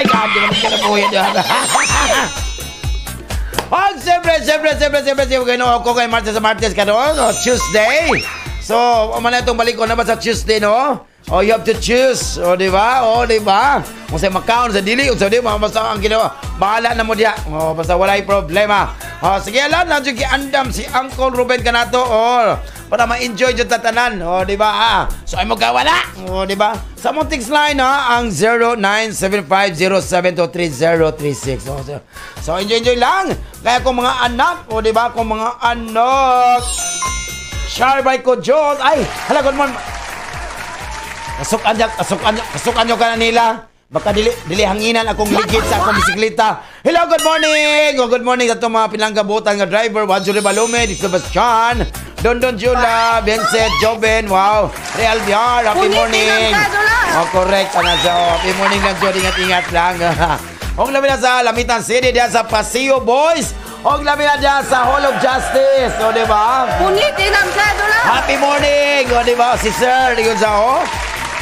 God, di ba ka na po yun? Siyempre, ako kay Martes ka doon, Tuesday. So, umana itong balik ko na ba sa Tuesday, no? You have to choose. Di ba? Kung sa'yo makaon sa dili, kung sa'yo basta ang ginawa, bahala na mo diya. Basta wala'y problema. Sige, alam na, andam si Uncle Ruben ka na to, para ma-enjoy yung tatanan. Di ba? So, ay mo gawala. Di ba? Sa mong text line, ang 0975072336. So, enjoy lang. Kaya kung mga anak, di ba? Kung mga anak, Sharbay ko, John. Ay, hala, good morning. Kasukan nyo ka na nila. Baka dili hanginan akong ligid sa akong bisikleta. Hello, good morning. Good morning sa itong mga pinanggabutan nga driver. Julie Balume, Di Sebastian, Don Jula, Vincent, Joven, wow. Real Biar, happy morning. Correct. Happy morning lang, Jod. Ingat-ingat lang. Huwag labi na sa Lamitan City, diyan sa Paseo Boys. Huwag labi na diyan sa Hall of Justice. Diba? Punit, inang sa dola. Happy morning. Diba? Si Sir, yun sa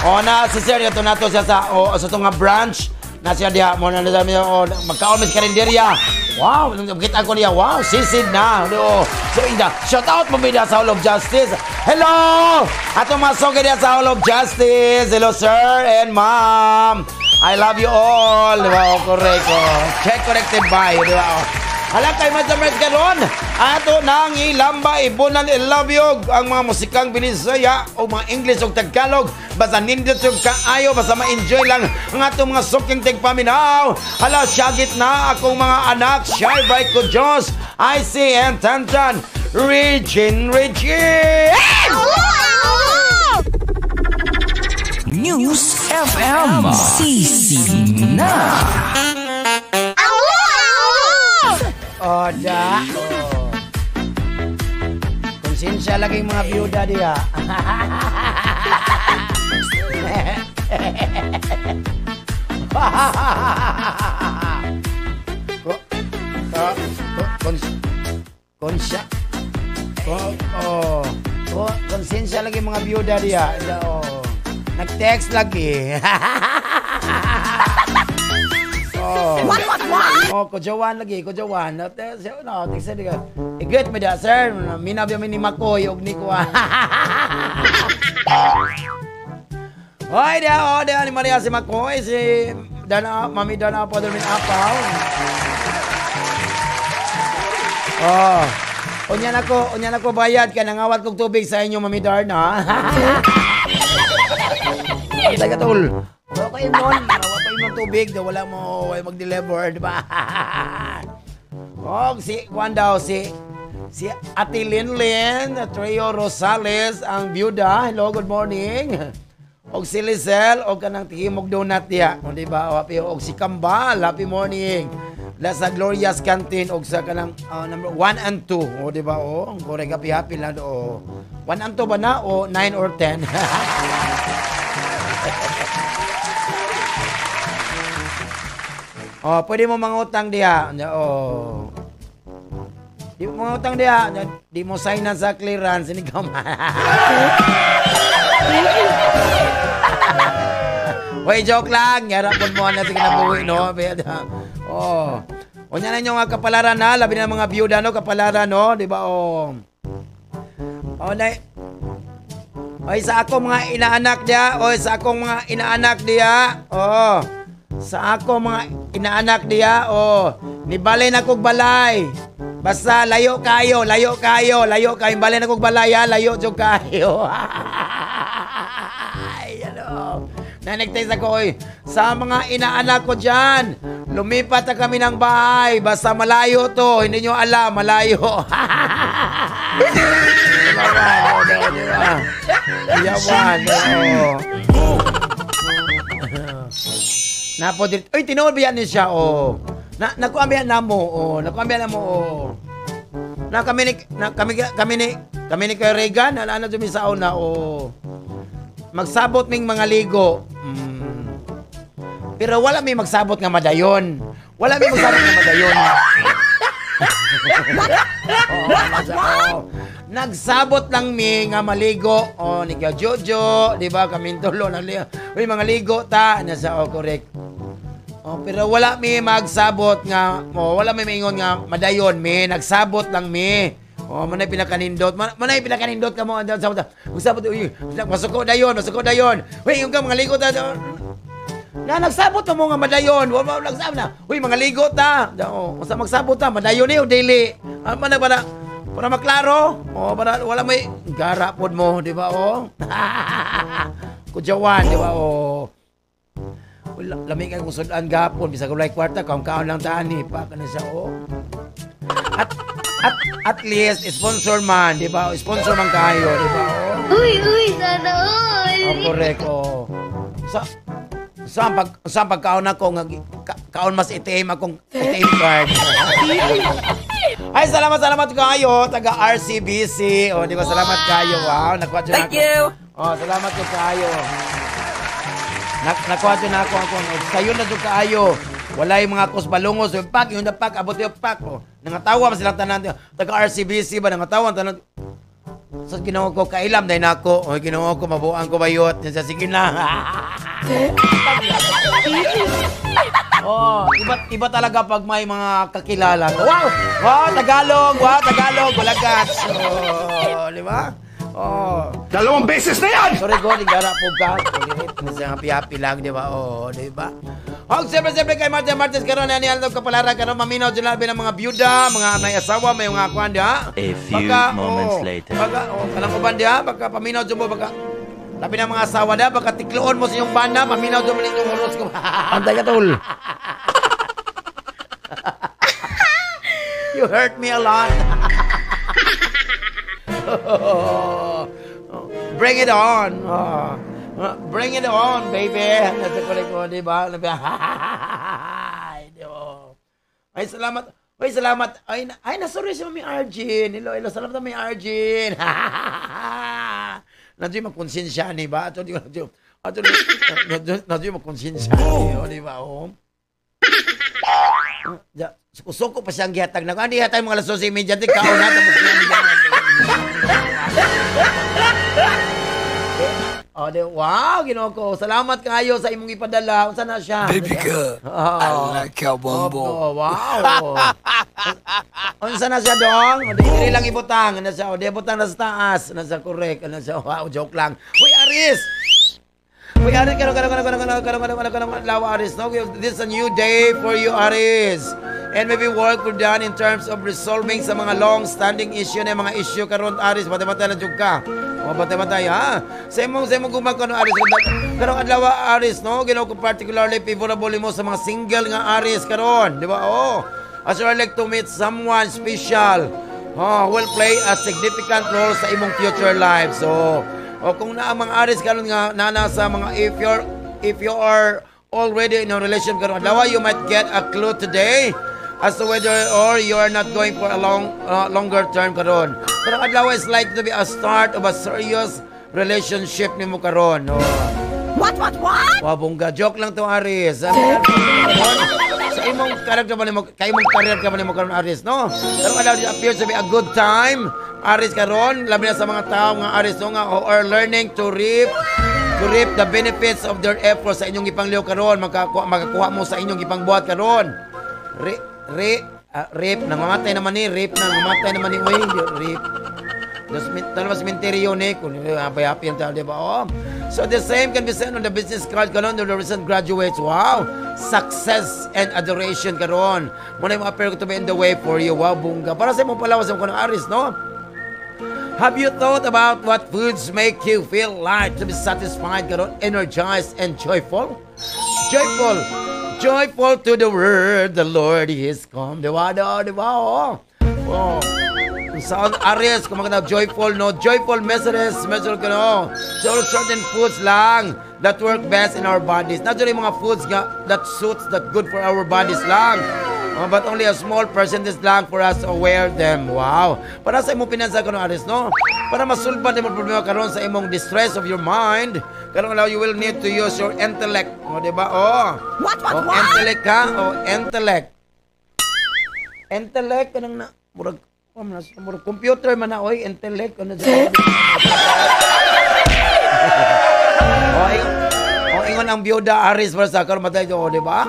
O na si Sir ito nato siya sa sa tunga branch na siya diha mo na sabi magkaon mis karinderya. Wow, kita ko niya. Wow, sisid na. So ida, shout out mo biya sa Hall of Justice. Hello! Atong masog diya sa Hall of Justice. Hello sir and ma'am. I love you all. Di ba? Correct. Check corrected by. Di ba? Hala kay Madamers karon. Ato nang ilamba ibunan ilabyog ang mga musikang Binisaya o mga English o Tagalog. Basta nindot yung kaayo, basta ma-enjoy lang ang atong mga suking tigpaminaw. Hala, syagit na akong mga anak. Shy by ko Diyos. IC and Tantan. Regine. News FM. Sisi na. Oda. Konsensya lagi mga byuda diya. Konsensya. Konsensya lagi mga byuda diya. Nag-text lagi. Kujawan lagi, kujawan. Text dia. Iget mo da, sir. Minabya mi ni Makoy og ni ko. Hoy dia, ni Maria si Makoy, si Mami Dana pa min apaw. Unya nako bayad ka nangawat kog tubig sa inyo Mami Darna. Tagatul. Wala kayo mon, tubig daw wala mo mag-deliver, di ba? Si Ate Linlin Trio Rosales ang byuda. Hello, good morning. Si Lizelle og kanang Tihimog Donut diya, di ba? Og si Kambal, happy morning. Sa Gloria's Canteen og sa kanang number 1 and 2, di ba? Correct, happy lang do. 1 and 2 ba na o 9 or 10? Pwede mo mangutang diha. Di mo mangutang diha. Di mo signan sa clearance. Hindi ka Wait, joke lang. Yarapon mo na sige na buwi, no? Unya na nga kapalaran na. Labi na mga byuda, no? Kapalaran, no? Di ba, sa akong mga inaanak diya. Sa akong mga inaanak diya. Sa ako mga inaanak diya, nibalay na kog balay. Basta layo kayo. Balay na kog balay, layo jud kayo. Nanagtay ako, sa mga inaanak ko dyan, lumipat na kami ng bahay. Basta malayo to, hindi nyo alam, malayo. Yawan. Napo dito. Uy, tinuod ba yan niya siya, nakuambihan na mo, kami ni kay Regan, ano dumi sa una, magsabot ming mga ligo. Pero wala may magsabot nga madayon. Nagsabot lang mi nga maligo. Ni ka Jojo, di ba? Kaming tulo na ligo. Uy, mga ligo ta. Nasa, correct. Pero wala mi magsabot nga, wala may maingon nga madayon mi. Nagsabot lang mi. Manay pinakanindot ka mo. Magsabot, uy, masuk ko dayon. Uy, yung ka mga ligo ta. Nagsabot mo nga madayon. Wala nagsabot na. Uy, mga ligo ta. Masa magsabot ta, madayon o daily. Para maklaro. Para wala may garapod mo, di ba, Kujawan, di ba, Lamig ang usudan gapon, bisa kulay kwarta, kaon lang tani, pa ka na siya, At least, sponsor man, di ba? Sponsor man kayo, di ba, Uy, sana all. Correct, Saan pagkaon ako, kaon mas ATM akong ATM card. Ay, salamat kayo, taga RCBC. Di ba, salamat kayo, wow, nakuha dyan ako. Thank you. Salamat ko kayo. Nakuha dyan ako. Sayo na dyan kayo. Wala yung mga kusbalungos. Yung pack, abot yung pack. Nangatawa silang tanan. Taga RCBC ba, nangatawa tanan. So Ginoo ko kailam dahil nako. O Ginoo ko mabuang ko bayot. Sa sige na. Oh, iba talaga pag may mga kakilala. Wow! Wow, Tagalog! Wow, Tagalog! Balagat! Oh, di ba? Oh. 2 beses na yan! Sorry ko, nagara po ka. Masang happy-happy lang, di ba? Oh, di ba? Oh, siyempre kay Martin Martins karon na niyan kapalara karon maminaw dyan labi ng mga byuda, mga may asawa, may mga kwan diha. A few moments later. Baka, kanang uban diha, baka paminaw dyan mo, baka labi ng mga asawa diha, baka tikloon mo sa iyong bana, paminaw dyan mo ninyong oros ko. Antay ka, tol. You hurt me a lot. Bring it on. Bring it on, baby. Nasa kulit ko, di ba? Ay, salamat. Ay, salamat. Ay, nasorry si Mami Arjin. Hello, salamat na Mami Arjin. Nadyo magkonsensya, di ba? Nadyo magkonsensya, di ba? Suko pa siyang gihatag na. Hindi hatag mga alas 12 media. Di kaon na. Tapos oh, wow, Ginoo ko. Salamat kayo sa imong ipadala. Unsa na siya? Baby ka. I like how bombo. Wow. Unsa na siya, dong? Dili lang ibutang. Ano siya? Di butang na sa taas. Ano siya, correct. Ano siya? Wow, joke lang. Uy, Aris! Uy, Aris, Aris. No? This is a new day for you, Aris. And maybe work we're done in terms of resolving sa mga long-standing issue na mga issue karon, Aris. Batay-batay na jug ka. O batay-batay, ha? Sa imong gumagano, Aris. Karong adlaw, Aris, no? Ginoo ko particularly favorable mo sa mga single nga Aris karon, di ba? Oh. As you like to meet someone special, who will play a significant role sa imong future life. So, kung na ang mga Aris karon nga nana sa mga if you are already in a relationship karon adlaw, you might get a clue today as to whether or you are not going for a longer term karon. Pero adlaw is likely to be a start of a serious relationship nimo karon. No? What? Wabongga, joke lang to, Aris. Sa imong karakter ba nimo, kay imong career ka ba nimo karon, Aris, no? Pero adlaw appears to be a good time, Aris karon, labi na sa mga tao nga Aris no, nga who are learning to reap the benefits of their efforts sa inyong ipangliw karon, makakuha mo sa inyong ipangbuhat karon. Rape, nangamatay naman ni, nangamatay naman ni, rape. Dalawa cementerio ni, kung happy ang tao, di ba? Oh. So the same can be said on the business card karon to the recent graduates. Wow! Success and adoration karon. Muna yung appear to be in the way for you. Wow, bungga. Para sa imong palawas mo kanang Aris, no? Have you thought about what foods make you feel like to be satisfied karon, energized and joyful? Joyful to the word, the Lord is come. Di ba? Oh. Sa Aries, kung maganda, joyful, no? Joyful messages ka, no? So, certain foods lang that work best in our bodies. Not only mga foods that suits, that good for our bodies lang. But only a small percentage lang for us to wear them. Wow. Para sa imong pinansa ka, no, Aries, no? Para masulban din mo problema karon sa imong distress of your mind, karon you will need to use your intellect. O, diba? What? Intellect ka? Intellect. Intellect, kanang na, murag computer man na, oy, intellect, ano dyan? Ingon ang byuda, Aris, para sa karon matay do, di ba?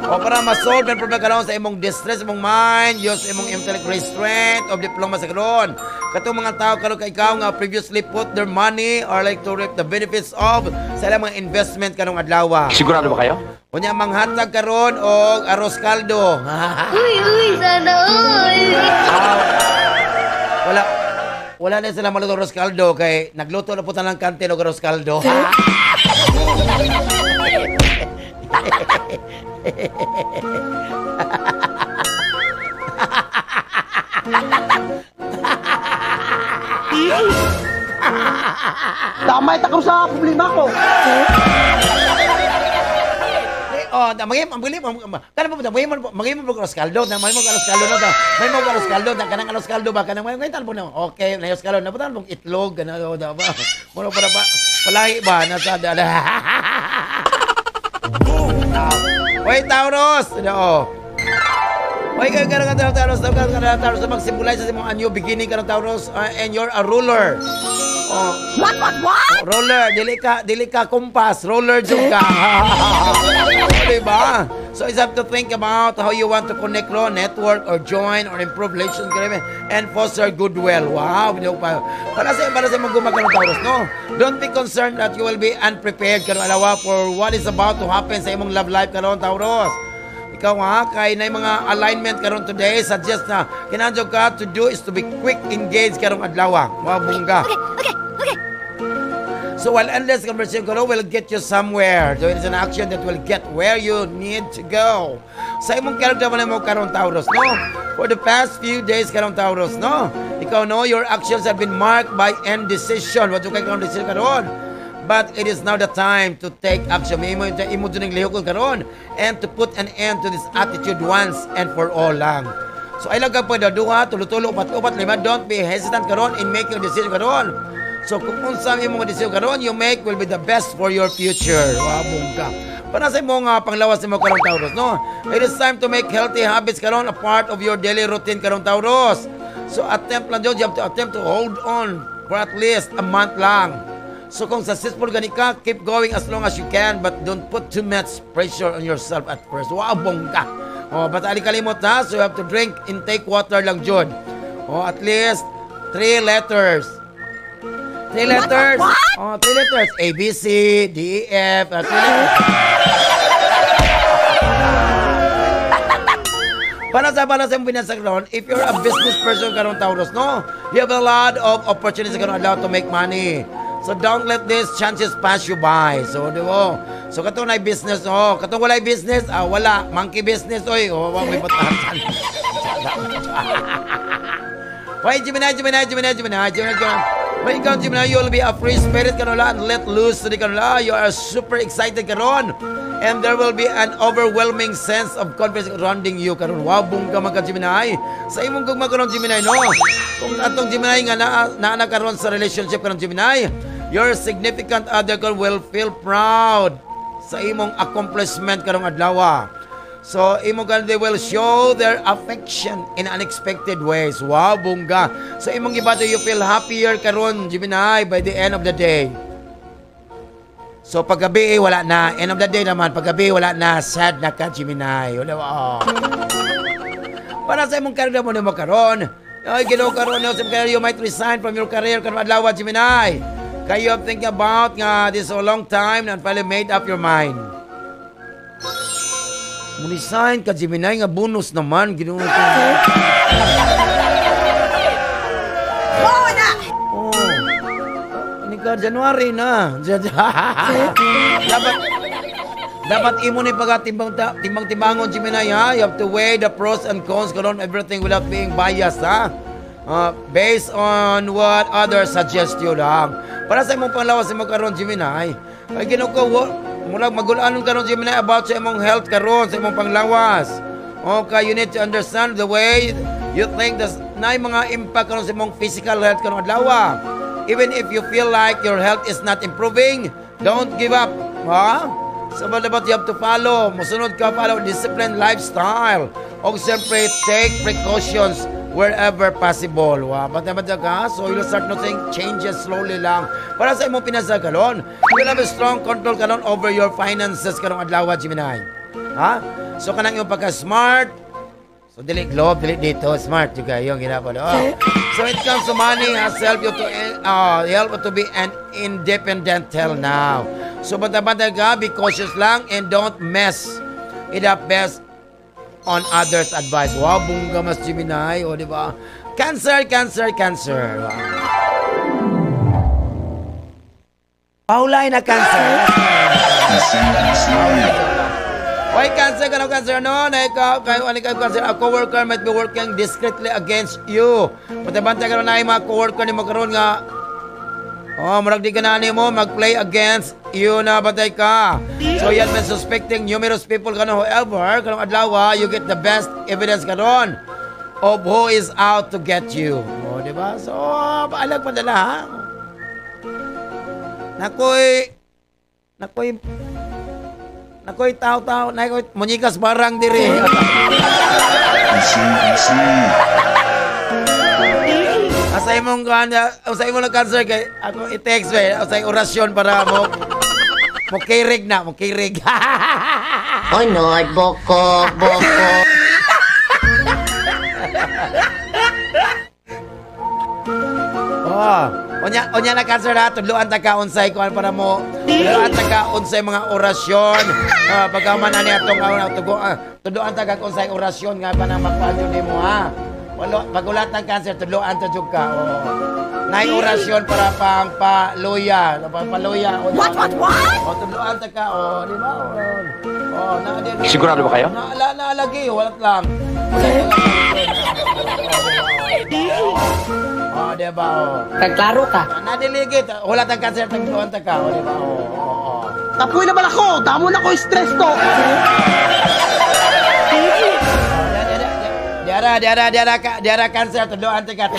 Para ma-solve ang problema karon sa imong distress, imong mind, use imong intellect restraint of diploma sa karon. Katong mga tao karon kay ikaw nga previously put their money or like to reap the benefits of sa ilang mga investment karong adlaw. Sigurado ba kayo? Unya manghatag karon og arroz caldo. Uy, sana all. Wala na sila maluto arroz caldo kay nagluto na po ng kantin og arroz caldo. Damay takam sa problema ko. Mangim mo arroz caldo, may mo arroz caldo, kanang arroz caldo ba kanang may talbo na. Okay, na arroz caldo na putan mong itlog kana da ba. Mo para ba palahi ba na sa dala. Wait, Taurus. Why kayo ka ng Taurus? Taurus na mag-symbolize sa mong anyo beginning ka ng Taurus and you're a ruler. Oh. What? Roller, dili ka kumpas, roller jud ka. Diba? So you have to think about how you want to connect network or join or improve relations and foster goodwill. Wow, para sa mga gumagano Taurus, no? Don't be concerned that you will be unprepared karon alawa for what is about to happen sa imong love life karon Taurus. Ikaw kay na mga alignment karon today, suggest na kinahanglan ka to do is to be quick engaged karong adlaw. Wow, bungga. Okay. So while endless conversation will get you somewhere. So it is an action that will get where you need to go. Sa imong character mo karon Taurus, no? For the past few days karon Taurus, no? Ikaw no, your actions have been marked by indecision. What you kay karon decision karon? But it is now the time to take action. Imo duning lihok karon and to put an end to this attitude once and for all lang. So ay lang ka pwede duha, tulo-tulo, upat-upat, lima. Don't be hesitant karon in making a decision karon. So kung unsa imong decision karon you make will be the best for your future. Wabong ka. Para sa imong panglawas mo karon Taurus, no? It is time to make healthy habits karon a part of your daily routine karon Taurus. So attempt lang you have to attempt to hold on for at least a month lang. So kung successful gani ka, keep going as long as you can but don't put too much pressure on yourself at first. Wabong ka. But ali kalimot na, so you have to drink intake water lang jud. At least 3 letters. 3 letters. What? 3 letters. A, B, C, D, E, F. 3 letters. Para sa binasa karon, if you're a business person karon Taurus, no? You have a lot of opportunities karon allowed to make money. So don't let these chances pass you by. So, di ba? So katong na business, katong walay business, wala. Monkey business, oy. May batasan. Why, Gemini. When ikaw, Gemini, you'll be a free spirit kanula and let loose to the kanula. You are super excited karon. And there will be an overwhelming sense of confidence surrounding you karon. Wabong ka mga Gemini. Sa imong gugma karon Gemini, no? Kung atong Gemini nga naa karon sa relationship karon Gemini, your significant other will feel proud sa imong accomplishment karong adlaw. So, they will show their affection in unexpected ways. Wow, bungga. So, imong gibato, you feel happier karon, Gemini, by the end of the day. So, paggabi, wala na. End of the day naman, paggabi, wala na. Sad na ka, Gemini. Para sa imong career mo nimo karon, ginaw karon, you might resign from your career karon adlaw, Gemini. Kaya you have thinking about this a long time and finally made up your mind. Munisahin ka, Gemini, nga bonus naman. Ginoon ko. Oo na! Ini ka, January na. Dapat imo ni timbang-timbangon, Gemini, ha? You have to weigh the pros and cons karon everything without being biased, ha? Based on what others suggest you lang. Para sa imong panglawas mo karon, Gemini, ay ginoon ko, mula magulanon karon Gemini about sa imong health karon sa imong panglawas. Okay, you need to understand the way you think na mga impact karon sa imong physical health karon adlaw. Even if you feel like your health is not improving, don't give up. Ha? So dapat you have to follow, musunod ka follow disciplined lifestyle. O siyempre take precautions wherever possible. Bata-bata ka, so you'll start noticing changes slowly lang. Para sa imong pinasa karon, you'll have a strong control karon over your finances karong adlaw, Gemini. Ha? So kanang yung pagka-smart, so dili globe, dili dito, smart juga yung ginapa. So it comes to money has helped you to help to be an independent till now. So bata-bata ka, be cautious lang and don't mess it up best on others' advice. Wow, bungga mas Gemini, o di ba? Cancer. Wow. Paulay na Cancer. Why Cancer? Kano Cancer? No, na ikaw, Cancer, a coworker might be working discreetly against you. Patibantay karon na yung mga coworker ni mo karon nga, marag di ka na mo, mag-play against you na batay ka. So you have been suspecting numerous people karon. However, kanong adlaw, you get the best evidence karon of who is out to get you. Di ba? So, paalag padala, ha? Nakoy tao-tao, nakoy munyikas barang diri. easy. Asay mong lang cancer kay ako i-text asay orasyon para mo kirig na, mo kirig. Onod, boko. Onya na cancer na tudloan ta ka unsay kuan para mo. Tudloan ta ka unsay mga orasyon. Pagkaman ani atong tudloan ta ka unsay orasyon nga para makuan nimo ha. Pagulat ng cancer tudloan ta jud ka. Nay orasyon para paluya. What? Tudloan ta ka di ba? Sigurado ba kayo? Naalagi, walat lang. Diba? Nagklaro ka. Nadiligit. Wala tang cancer, tagluan ta ka. Diba? Tapoy naman ako. Damo na ko stress to. Diara cancer, tagluan ta ka.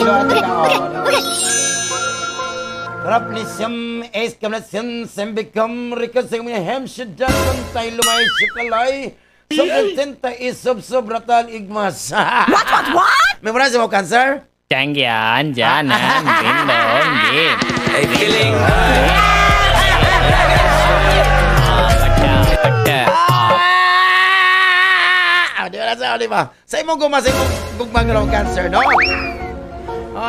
Raplism, es kamlasym, sembikam, rikasing mga hemshidan, kantay lumay sikalay, subtenta isubsubratal igmas. What? Memorize mo cancer? Jangan, jangan, bindong, Ay, feeling di ba? Sa imong gumasing gugmang raw cancer, no?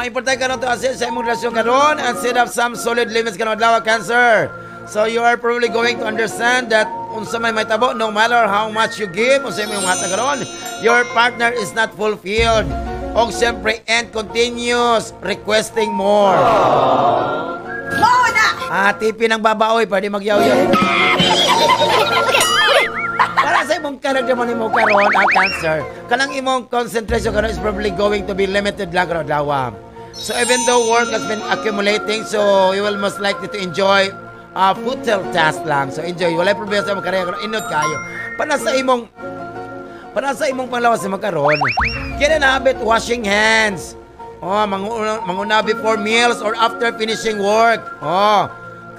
Importante ka rin ito assess sa imong relasyon karon and set up some solid limits ka rin adlaw cancer. So you are probably going to understand that unsa may tabo, no matter how much you give, unsa imong hatag karon, your partner is not fulfilled. O siyempre, and continuous requesting more. Mona! Tipi ng babaoy, pwede magyaw-yaw. Para sa imong karagdaman mo karon cancer, kanang imong concentration karon is probably going to be limited lang karon dawa. So even though work has been accumulating, so you will most likely to enjoy futile task lang. So enjoy. Wala problema sa imong karya karon, inot kayo. Para sa imong panglawas sa makaron, get an habit washing hands. Manguna before meals or after finishing work.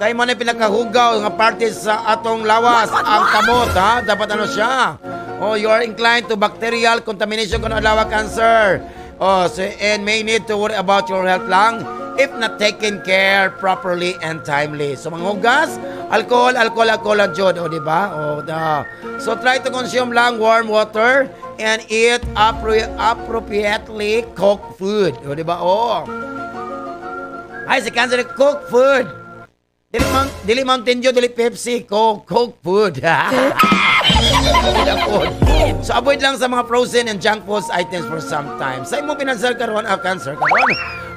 Kay man ay pinakahugaw nga parte sa atong lawas ang kamot, ha? Dapat ano siya? You are inclined to bacterial contamination kung lawa cancer. And may need to worry about your health lang if not taken care properly and timely. So manghugas, alcohol jud, di ba? So try to consume lang warm water and eat appropriately cooked food. Di ba? Ay, si cancer, cooked food. Dili Mountain Dew, dili Pepsi, cooked food. So avoid lang sa mga frozen and junk food items for some time. Sa imong financial karon, cancer karon,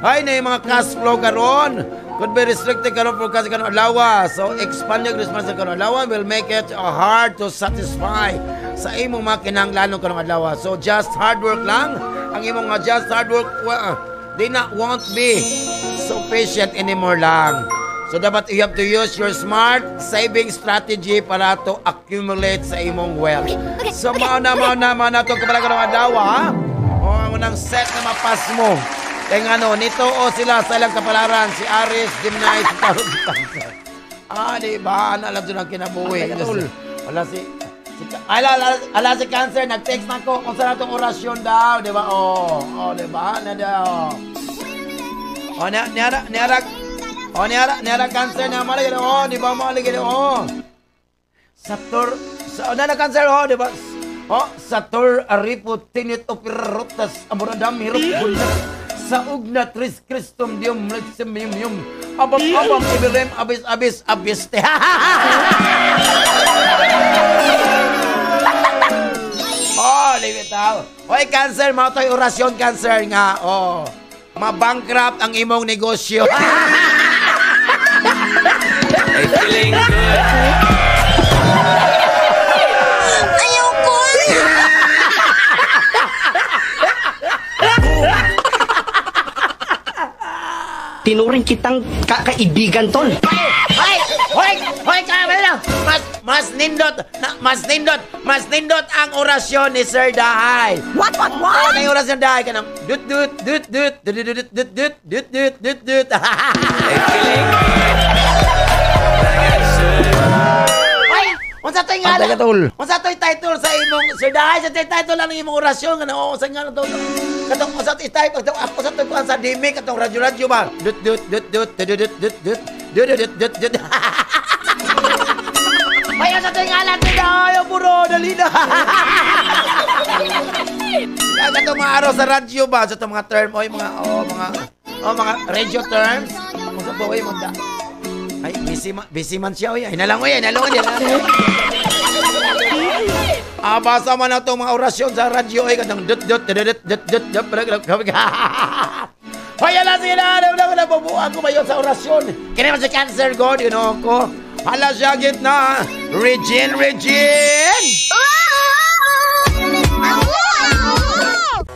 ay na yung mga cash flow karon could be restricted karon for kasi karon alawa. So expanding responsibility karon alawa will make it hard to satisfy sa imong mga kinahanglanon karon alawa. So just hard work lang ang imong just hard work they won't be sufficient anymore lang. So dapat you have to use your smart saving strategy para to accumulate sa imong wealth. So mauna itong kapalagan ng adawa, ha? Ang unang set na mapas mo. Kaya nito sila sa ilang kapalaran, si Aries, Gemini, si Taurus, si Cancer. Diba? Alam doon ang kinabuhi. Ala si Cancer, nag-text na ko kung saan itong orasyon daw, diba? Diba? Niara cancer na malagay di ba malagay Satur na cancer di ba Satur aripo tinit operotas amuradam hirup gunat sa ugnat ris kristum dium leximium abam ibirem abis te libitaw oy cancer mao toy orasyon cancer nga ma-bankrupt ang imong negosyo. Ay, feeling good. Ayoko! Tinuring kitang kaibigan, tol. Hoy, kamera! Mas nindot ang orasyon ni Sir Dahay. What? Ang orasyon Dahay ka ng dut. Ay, feeling. Unsa to'y nga unsa to'y title sa imong Sir Dahay sa title lang ng imong orasyon nga sa nga to. Katong unsa to'y title ako sa to'y kuan sa dimi katong radyo ba. Dut dut dut dut dut dut dut dut dut dut dut. Maya sa to'y ngalan ni Dahay puro dali na. Katong mga araw sa radyo ba sa mga term mga radio terms. Unsa to oy mga ay, busy man siya, oy. Ay, nalang, oy. Basa man na itong mga orasyon sa radyo, oy. Katang Hoy, ala, sige na. Napabuhan ko ba yun sa orasyon? Kaya naman si Cancer God, you know ko. Hala siya, gitna. Regine!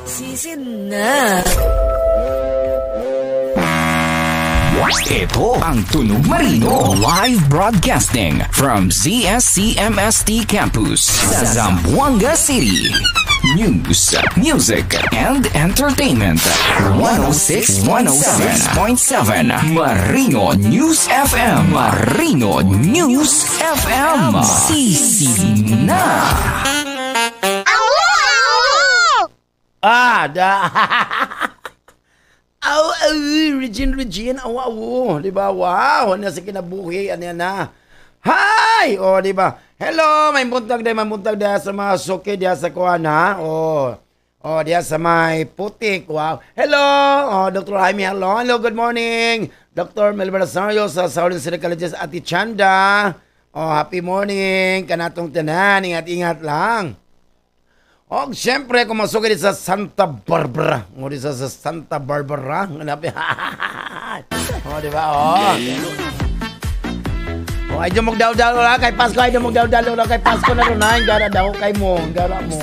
Sisin na. Ito ang Tunog Marino live broadcasting from ZSCMST Campus sa Zamboanga City. News, music, and entertainment. 106.7 Marino News FM. Marino News FM. Sisi na. Regine, di ba? Wow, ano sa kinabuhi, ano na. Hi! Di ba? Hello, may muntag diya sa mga suki diya sa kuhan, ha? Diya sa may putik, wow. Hello, Dr. Jaime, hello, good morning. Dr. Melba Rosario sa Southern City Colleges, Ati Chanda. Happy morning, kanatong tanan, ingat lang. Siyempre, kung masuki sa Santa Barbara. Di sa Santa Barbara. Di ba? Ay, di magdaw-daw lang kay Pasko. Ay, di magdaw-daw lang kay Pasko na rin. Ay, gara daw kay mo. Gara mo.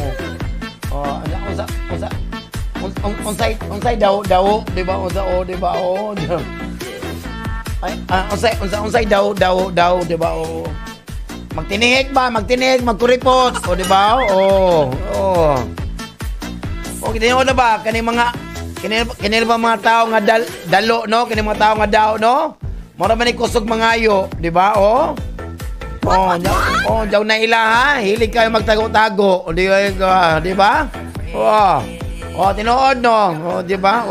Unsay daw. Di ba? Di ba? Ay, unsay daw. Di ba? Magtinihig, magkuripot. Di ba? Kinino na ba? Kinino ba mga tao nga dalo, no? Kinino mga tao nga daw, no? Mara man kusog mangayo, di ba? Daw na ila, ha? Hilig kayo magtago-tago. Di ba? Tinood, no? Di ba?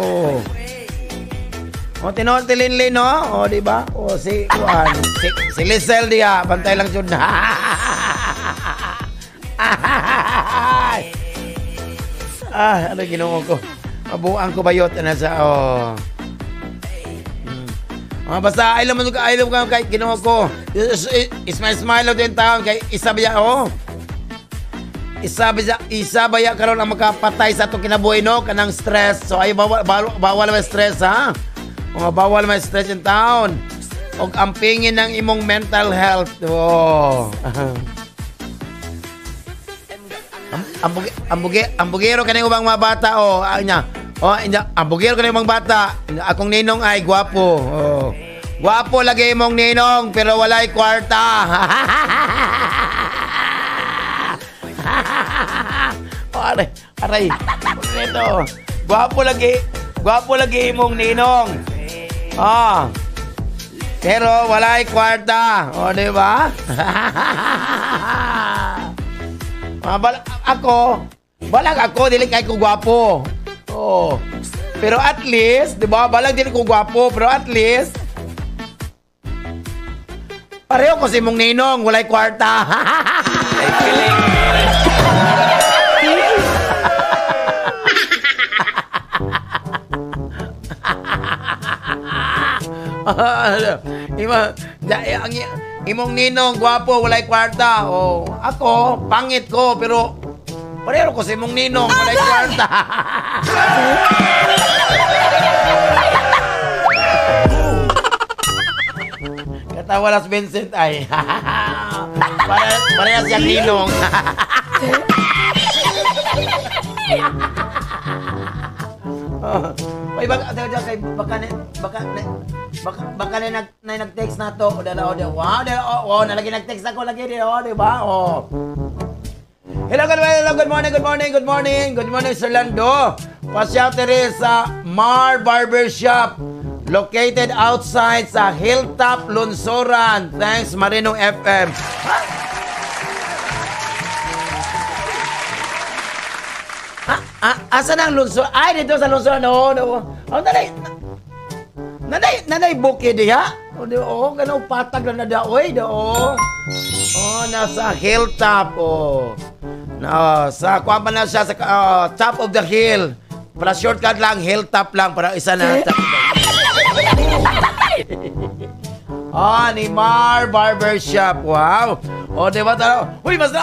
Tinood tilinli, no? Di ba? Si Lizelle diya, bantay lang yun. Ano ginawa ko? Mabuang ko bayot na sa, basta I love ka kay ginawa ko. Smile of den taon kay isabaya, Isabaya karon ang makapatay sa itong kinabuhi, no? Kanang stress. So, ay bawal may stress, ha? Bawal may stress in town. O ampingin ng imong mental health. Ambugero ka na ubang mga bata, ambugero ka na ubang bata. Akong ninong ay gwapo. Gwapo lagi mong ninong, pero walay kwarta. Aray. Ito. Gwapo lagi mong ninong. Pero walay kwarta. Di ba? Balag ako, dili kay ko gwapo. Pero at least, di ba? Balag dili ko gwapo, pero at least pareho ko si mong ninong, walay kwarta. Ay, feeling good. Imong ninong gwapo, walay kwarta. Ako, pangit ko, pero pareho ko si imong ninong, walay kwarta. Katawa las Vincent ay. Parehas siyang ninong. Ay, baka nag-text na to. Wow, nalagi nag-text ako lagi din, di ba? Hello, good morning, Sir Lando. Pasyaw tere sa Mar Barbershop, located outside sa Hilltop, Lunsoran. Thanks, Marino FM. Asa na ang lungsod? Ay, dito sa lungsod. No. Oh, nanay bukid diha. Ganun patag na nadaoy. Nasa hilltop. Sa kuha pa na siya sa top of the hill. Para shortcut lang, hilltop lang. Para isa na. Ni Mar Barbershop. Wow. Diba taro? Uy, mas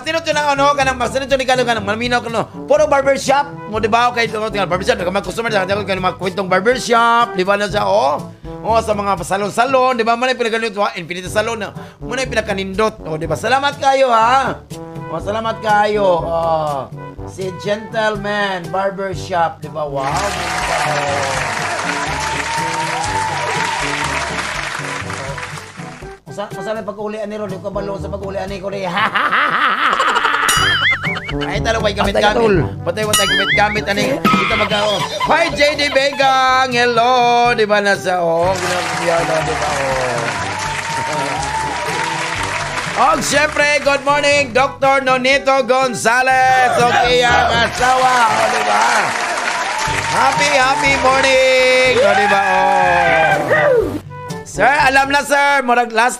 tinot yun ang mas tinot yun kanang malminaw kano. Puro barbershop. Diba? Okay, barbershop. Nagkamag-customer na mga kwentong barbershop. Diba na siya, sa mga salon-salon. Diba? Manay pinaganito, Infinity Salon. Manay pinakanindot. Diba? Salamat kayo, ha? Salamat kayo. Si Gentleman Barbershop. Diba? Wow. Masama pag-ulian ni Ron, yung kabalo sa pag-ulian ni Korea. Ay, talo, may gamit-gamit. Patay mo tayo gamit-gamit. Ito mag-ao. Hi, JD Begang! Hello! Di ba nasa, ginagawa, di ba, siyempre, good morning, Dr. Nonito Gonzalez. Okay, ang asawa. Di ba? Happy morning. Di ba, Sir, alam na sir,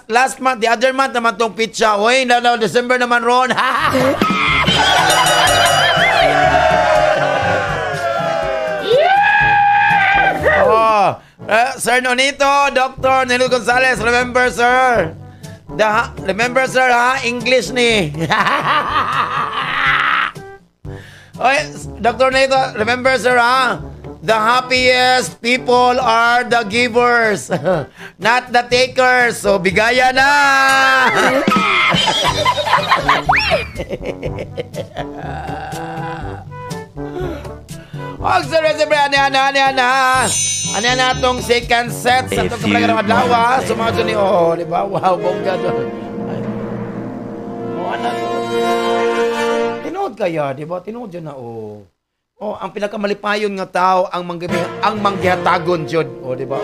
last month, the other month naman tong pizza. Uy, December naman ron. Sir Nonito, Dr. Nonito Gonzalez, remember sir, English ni. Dr. Nonito, remember sir, the happiest people are the givers, not the takers. So, bigaya na! Siyempre, ano itong second set sa itong kapalang adlaw, sumadyo ni, di ba? Wow, bongga doon. Tinood kaya, di ba? Tinood yun na, ang pinakamalipayon nga tao ang manggihatagon jud. Di ba?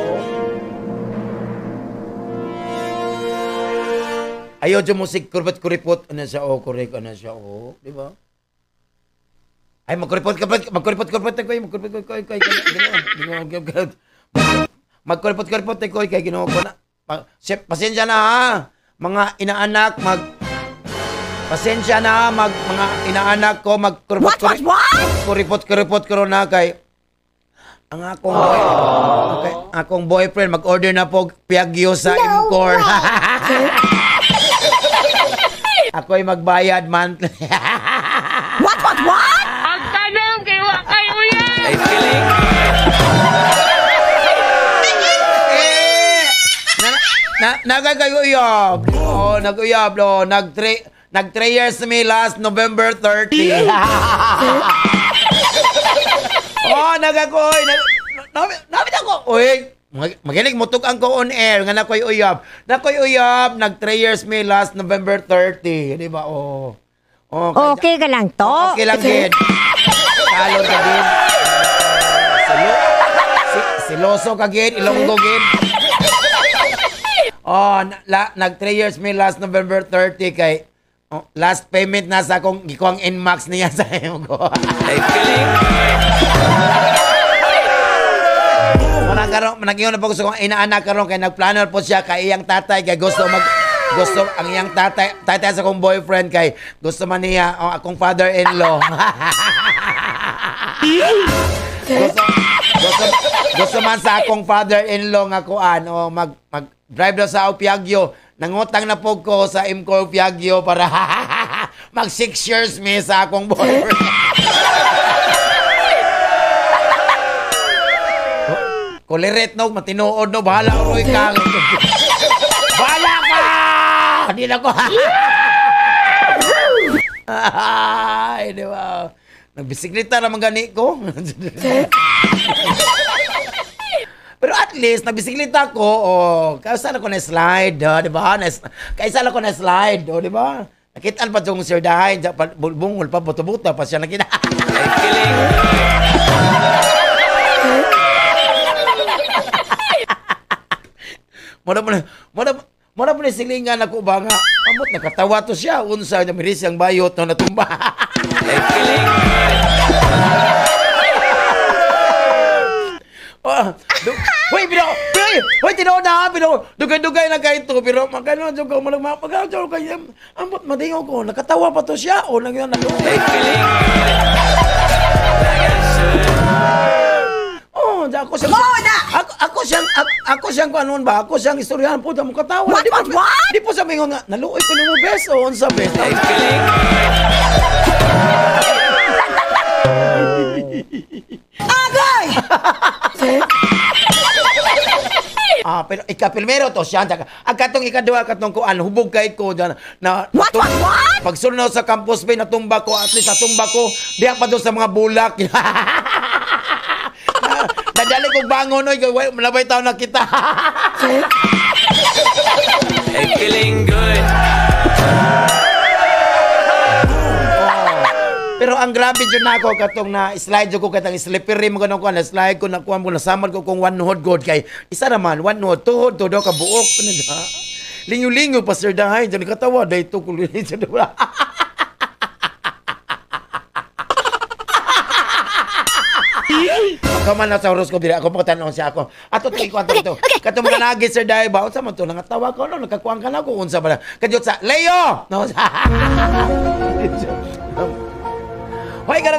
Ayaw jud musik kuripot ano siya correct ano siya di ba? Ay magkuripot ko kay Ginoo ko na. Pasensya na ha. Mga inaanak pasensya na mga inaanak ko kuripot ko na kay ang akong boyfriend mag-order na po Piaggio sa Imcor. Ako'y magbayad monthly. What? Ang tanong kay Wakay Uyan! Ay, feeling. Nagagayuyab. Naguyab. Nag 3 years me last November 30. Nagakoy. Nabit ako. Uy, magaling mutog ang ko on air nga nakoy uyab. Nag 3 years me last November 30. Di ba? Okay ka lang to. Okay lang din. Kalon ka din. Siloso ka din. Ilonggo din. Nag 3 years me last November 30 kay last payment na sa akong gikuang Nmax niya sa iyo ko. Ay, feeling. Managyon na po gusto kong inaanak karon kay nagplano po siya kay iyang tatay kay gusto ang iyang tatay sa akong boyfriend kay gusto man niya akong father-in-law. gusto man sa akong father-in-law nga kuan mag-drive daw sa Piaggio. Nangutang na po ko sa Imcor Piaggio para mag 6 years me sa akong boyfriend. Kulirit no, matinuod no, bahala ko ikaw. Bahala ka! Hindi na ko. Ay, di ba? Nagbisikleta naman gani ko. Pero at least, nagbisikleta ko, kaysa na ko na-slide, di ba? Kaysa na ko na-slide, di ba? Nakitaan pa itong Sir Dahay, bungol pa, buto-buto pa siya nakita. Ay, feeling. Muna po na silingan ako ba nga, amot nakatawa to siya, unsa na miris ang bayot na natumba. Ay, feeling. Hoy, tinood na, dugay-dugay na kayo ito, pero magkano dyan ko, magkano kayo, ambot madingo ko, nakatawa pa to siya, o nagyan na doon. Oh, ako siyang kanon ba? Ako siyang istoryahan po, mo katawa. What? Di po sabi nga, naluoy ko mo best, o unsa best. Agay! Pero ika-primero to siya. Ang katong ikaduha, katong kuan, hubog kay ko dyan. What? Pag sunod sa campus bay, natumba ko, at least natumba ko, diya pa doon sa mga bulak. Nadali kong bangon, malabay tao na kita. I'm feeling good. Pero ang grabe dyan na ako, katong na-slide ko, katong slippery mo ganun ko, na-slide ko, nakuha mo, nasamad ko kung one hood god kay, isa naman, one hood, two hood, todo ka buok. Lingo-lingo pa, sir, dahay, dyan katawa, dahi to, kulin, dyan na. Kaman na sa horoscope dili ako pagtanong siya ako. Ato to iko ato. Katong mga nagis sir dai ba unsa man to nangatawa ko no nakakuang ka na ko unsa ba. Kadyot sa Leo. No. Hoy gara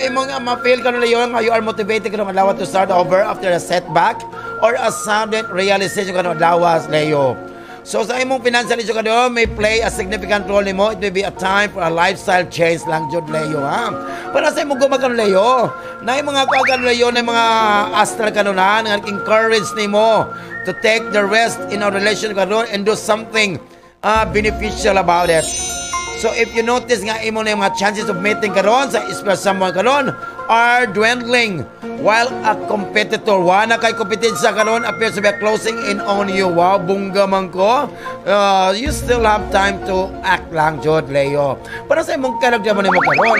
imong ma-feel ka no Leo nga you are motivated ka no adlaw to start over after a setback or a sudden realization ka no adlaw Leo. So sa imong financial issue kadto may play a significant role nimo. It may be a time for a lifestyle change lang jud Leo ha. Para sa imong gumakan Leo, na mga kagan Leo na mga astral kanunan nga encourage nimo to take the rest in a relation kadto and do something beneficial about it. So if you notice nga imo na mga chances of meeting karon sa someone karon are dwindling while a competitor wana kay kompetensya karon appears to be closing in on you. Wow, bungga man ko. You still have time to act lang jud Leo. Para sa imong karakter mo nimo karon.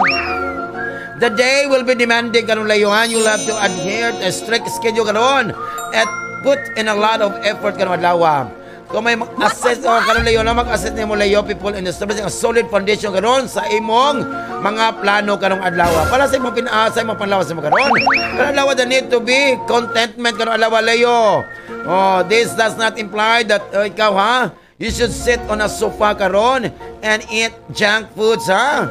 The day will be demanding karon Leo. You'll have to adhere to a strict schedule karon at put in a lot of effort karon adlaw. Kung may mag-assess o karon Leo na mag-assess nimo Leo people in establishing a solid foundation karon sa imong mga plano karong adlaw. Para sa imong pinaasa imong panlawas mo karon. Karong adlaw there need to be contentment karong adlaw Leo. Oh, this does not imply that ikaw ha, you should sit on a sofa karon and eat junk foods ha.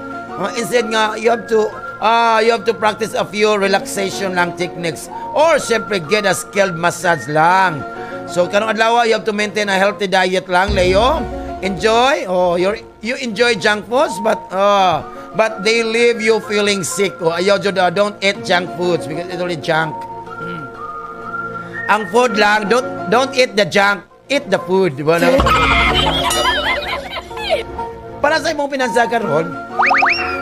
Instead nga you have to practice a few relaxation lang techniques or syempre get a skilled massage lang. So karong adlaw you have to maintain a healthy diet lang Leo. Enjoy you enjoy junk foods but they leave you feeling sick. Ayaw jud don't eat junk foods because it's only junk. Ang food lang, don't eat the junk, eat the food, di ba? Para sa imong pinansa karon,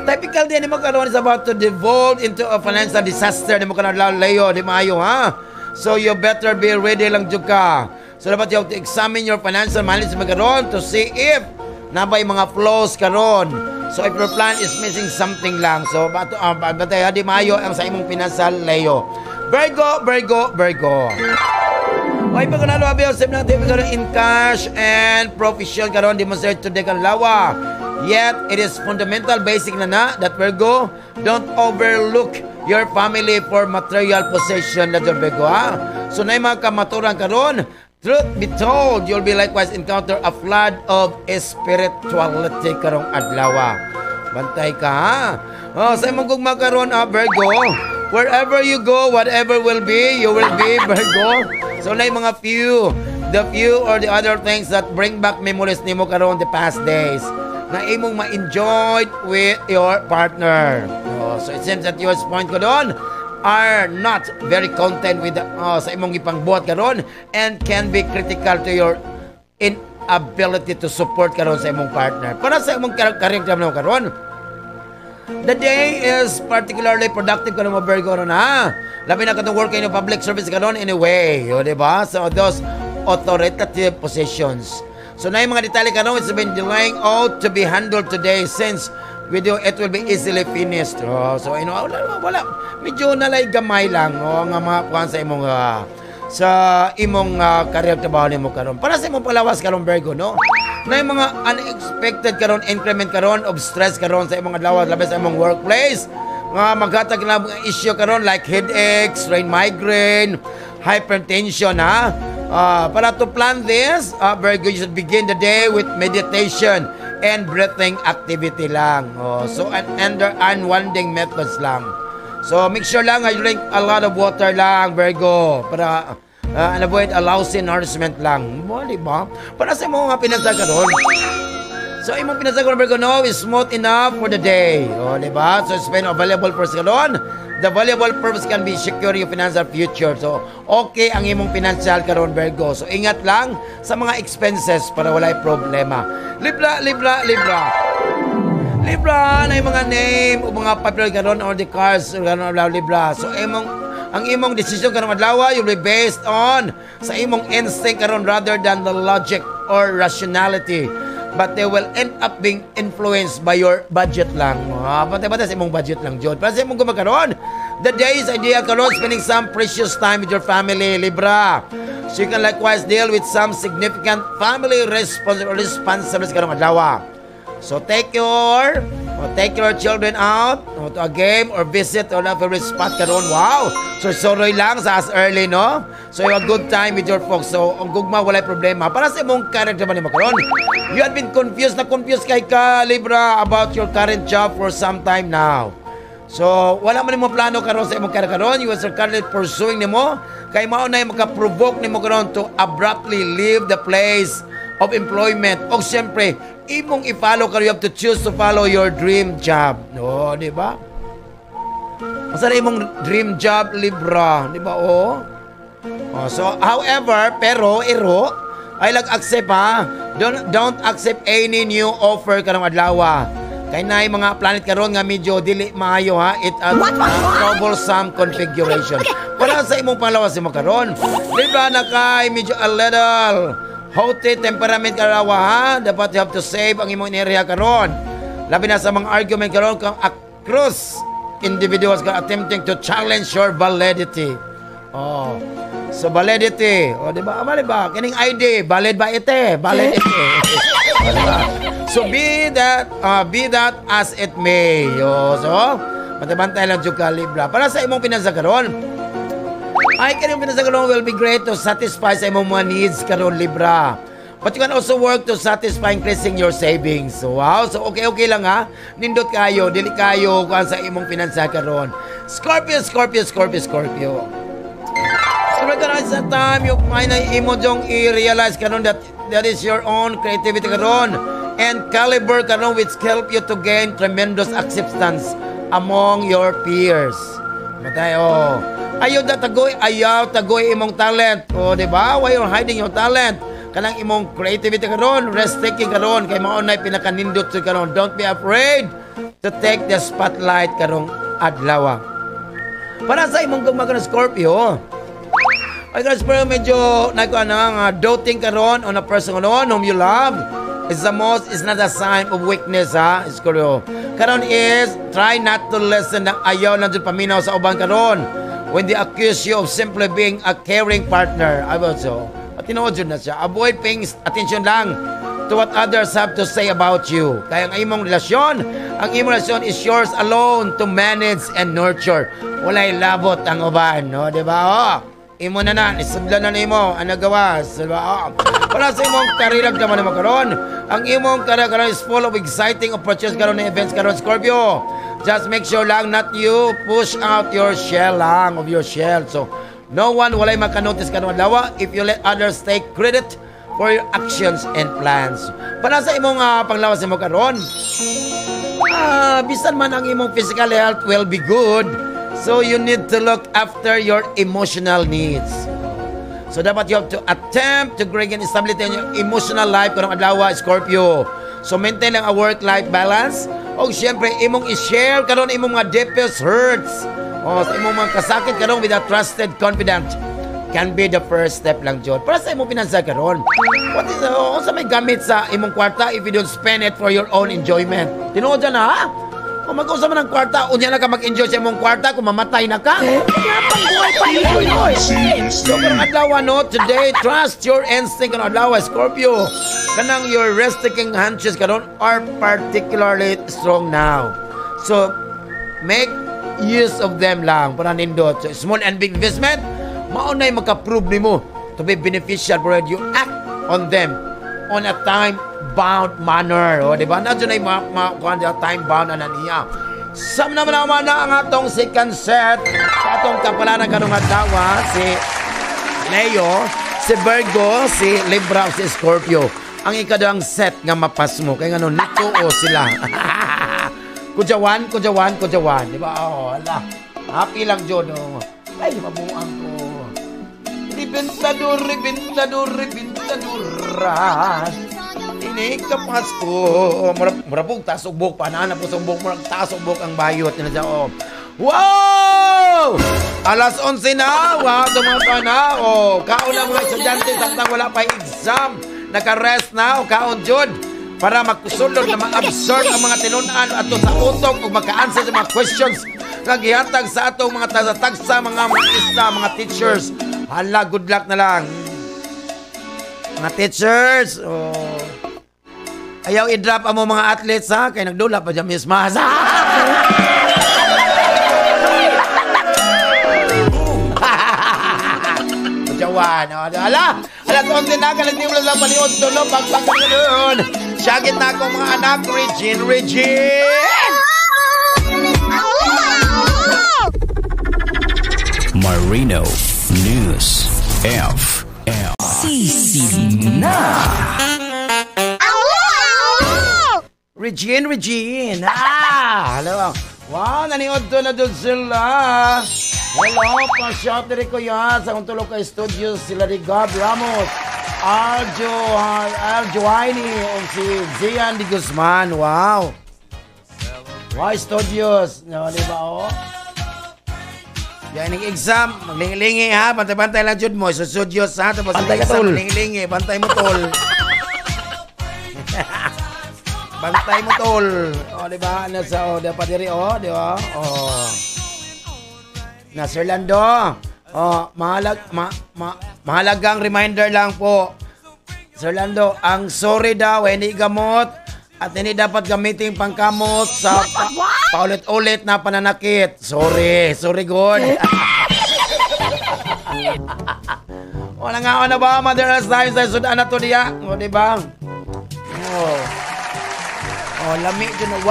typical din mo karon is about to devolve into a financial disaster di mo karon Leo, di maayo ha. So you better be ready lang jud ka. So dapat you have to examine your financial management karon to see if nabay mga flows karon. So if your plan is missing something lang. So batay di maayo ang sa imong financial Leo. Virgo. Ay pag nalo abi usab natin karon in cash and profession karon demonstrate today kan lawa. Yet it is fundamental basic na that Virgo don't overlook your family for material possession na Virgo ha. So na mga kamaturan karon, truth be told, you'll be likewise encounter a flood of spirituality karong adlaw. Bantay ka ha. Sa imong gugma karon Virgo, wherever you go, whatever will be, you will be Virgo. So na mga the few or the other things that bring back memories nimo karon the past days na imong ma-enjoy with your partner. So it seems that your point ko doon are not very content with sa imong ipangbuhat karon and can be critical to your inability to support karon sa imong partner. Para sa imong karakter mo karon, the day is particularly productive karon mo Virgo na. Labi na katong work in public service karon anyway, di ba? So those authoritative positions. So na yung mga detalye karon, it's been delaying out to be handled today since it will be easily finished. So wala medyo nalay gamay lang nga mga kuan sa imong career trabaho nimo karon. Para sa imong palawas karon Virgo no. na yung mga unexpected karon increment karon of stress karon sa imong adlaw labis sa imong workplace nga maghatag na mga issue karon like headaches, migraine, hypertension ha. Para to plan this, very good, you should begin the day with meditation and breathing activity lang. So under unwinding methods lang. So make sure lang you drink a lot of water lang, Virgo, para and avoid a lousy nourishment lang. Di ba? Para sa mga pinasa karon. So, imong pinasagol Virgo no is smooth enough for the day. Di ba? So, spend available purpose karon. The valuable purpose can be secure your financial future. So, okay ang imong financial karon Virgo. So, ingat lang sa mga expenses para walay problema. Libra na yung mga name o mga popular karon or the cars karon Libra. So, ang imong decision karon adlaw will be based on sa imong instinct karon rather than the logic or rationality. But they will end up being influenced by your budget lang. Patay-patay sa imong budget lang, Jod. Para sa imong gumakaroon, the day is ideal karon spending some precious time with your family, Libra. So you can likewise deal with some significant family responsibilities karong adlaw. So take your children out to a game or visit on a favorite spot karon. Wow! So soroy lang sa as early, no? So you have a good time with your folks. So ang gugma walay problema. Para sa imong character man ni makaron. You have been confused kay ka, Libra, about your current job for some time now. So wala man mo plano karon sa imong career karon. You are currently pursuing nimo kay mao na maka-provoke nimo karon to abruptly leave the place of employment. O siyempre, imong i-follow ka, you have to choose to follow your dream job. No, di ba? Asa na imong dream job, Libra? Di ba, so, however, pero, ay accept ha. Don't accept any new offer karong adlaw. Kay na mga planet karon nga medyo dili maayo ha. It troublesome configuration. Para sa imong panglawas mo karon. Libra na kay medyo a little haughty temperament karawa ha. Dapat you have to save ang imong enerhiya karon. Labi na sa mga argument karon kang across individuals ka attempting to challenge your validity. So validity. Di ba? Amali ba? Kining ID, valid ba ite? Valid ite. So be that as it may. So, matibantay lang juga Libra. Para sa imong pinansa karon, ay kanyang pinansa karon will be great to satisfy sa imong mga needs karon Libra. But you can also work to satisfy increasing your savings. So, wow. So, okay lang ha. Nindot kayo, dili kayo kung sa imong pinansa karon. Scorpio. So, recognize that time you find na imo jong i-realize karon that is your own creativity karon and caliber karon which help you to gain tremendous acceptance among your peers. Matay, ayaw tagoy imong talent. Di ba? Why you're hiding your talent? Kanang imong creativity karon, risk-taking karon, kay maunay pinakanindot sa karon. Don't be afraid to take the spotlight karong adlaw. Para sa imong gumagana Scorpio, ay Scorpio medyo doting karon on a person whom you love. Is not a sign of weakness ha, Scorpio. Karon is try not to listen ng ayaw na dyan paminaw sa uban karon when they accuse you of simply being a caring partner. Also, at tinuod na siya. Avoid paying attention lang to what others have to say about you. Kaya ang imong relasyon is yours alone to manage and nurture. Walay labot ang uban, no? Diba? Imo na, isudlan na nimo ang nagawas. Diba? Para sa imong karirag naman naman karon, ang imong karirag is full of exciting opportunities karon na events karon Scorpio. Just make sure lang not you push out your shell lang of your shell. So, no one walay makanotice karon adlaw if you let others take credit for your actions and plans. Para sa imong panglawas mo karon, bisan man ang imong physical health will be good, so you need to look after your emotional needs. So dapat you have to attempt to bring in stability in your emotional life karong adlaw Scorpio. So maintain lang a work-life balance. O siyempre imong i-share karon imong mga deepest hurts. Sa imong mga kasakit karon with a trusted confidant can be the first step lang jud. Para sa imong pinansa karon, what is sa may gamit sa imong kwarta if you don't spend it for your own enjoyment? Tinuod dyan ha? Kung mag-usap man ng kwarta, unya na ka mag-enjoy sa imong kwarta kung mamatay na ka. Kaya pang buhay pa enjoy. So karong adlaw no, today trust your instinct karong adlaw Scorpio. kanang your resting hunches karon are particularly strong now. So, make use of them lang para nindot. So, small and big investment, maunay makaprove nimo to be beneficial provided you act on them on a time-bound manner. O, di ba? Nadyo na yung time-bound na niya. Sam naman na ang atong second set sa atong kapalaran kanong adlaw, si Leo, si Virgo, si Libra, si Scorpio. Ang ikadang set nga mapas mo. Kaya nga nituo sila. Kujawan. Di ba? Oh, ala. Happy lang, John. Oh. Ay, mabuang ko. Ribentador. Ini kapas ko. Marapog, tasubok. Panana po subok. Tasubok ang bayot. Wow! Alas 11 na. Wow, tumapa na. Oh, kauna mga estudyante saktang wala pa exam. Naka-rest na. O kaon, Jod. Para magkusulod na mag-absorb ang mga tinunan ato sa utok o maka-answer sa mga questions nga gihatag sa atong mga tagatagsa, mga isla, mga teachers. Hala, good luck na lang. Mga teachers, ayaw i-drop ang mga athletes, ha? Kaya nagdula pa dyan, Miss Mas. Jawan, ala, alas 11 na, kalang di mo lang maliod doon, pagpagpag na doon. Syagit na akong mga anak, Regine! Marino News FM. Sisi na. Regine! Hello. Wow, naniod to na doon sila. Hello, pa-shot na rin ko yan sa kung tulog ka studios sila ni Gab Ramos, Arjoaini, o si Zian Di Guzman. Wow. Wow, studios. No, di ba, oh? Yan, exam. Maglingi-lingi, ha? Bantay-bantay lang, Jud mo. So, studios, ha? Tapos, bantay ka, tol. Maglingi-lingi. Bantay mo, tol. Bantay mo, tol. O, di ba? Ano sa, o, di pa diri, o? Di ba? O. Na Sir Lando, mahalagang reminder lang po. Sir Lando, ang sorry daw, hindi gamot at hindi dapat gamitin pangkamot sa paulit-ulit na pananakit. Sorry good. Wala nga na ba, Mother as time sa sudan na to diya? O, diba? Lami dyan.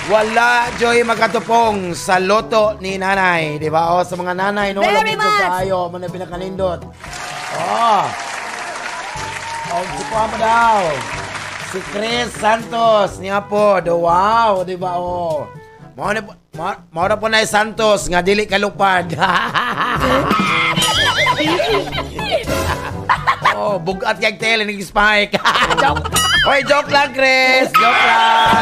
Wala, Joy, makatupong sa loto ni nanay. Di ba? O, sa mga nanay, no? Very much! Tayo, mga pinakanindot. Si Pama daw. Si Chris Santos, niya po. Wow, di ba? O. Maura po na Santos, nga dili kalupad. Bugat kag tele, nag-spike. Joke lang, Chris. Joke lang.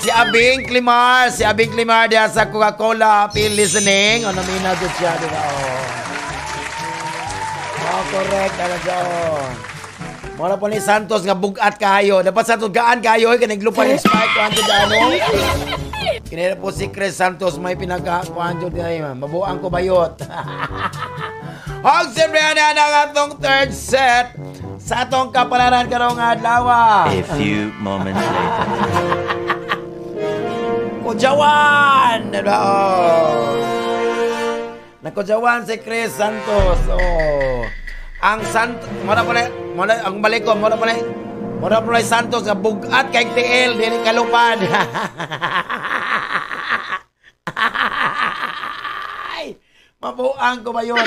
Si Abing Climar diya sa Coca-Cola Appeal Listening. Nominated siya, di ba? Correct. Mula po ni Santos nga bugat kayo. Dapat Santos gaan kayo. Kaniglupan yung spike. Kinira po si Chris Santos. May pinagkakuhan dyan. Mabuang ko bayot. Siyempre na ang atong third set sa atong kapalaran karong adlaw. A few moments later. Kujawan! Nakujawan si Chris Santos. Ang Santos, ang balik ko, mura pa na Santos nga bugat kay TL, dili kalupad. Mabuang ko ba yun?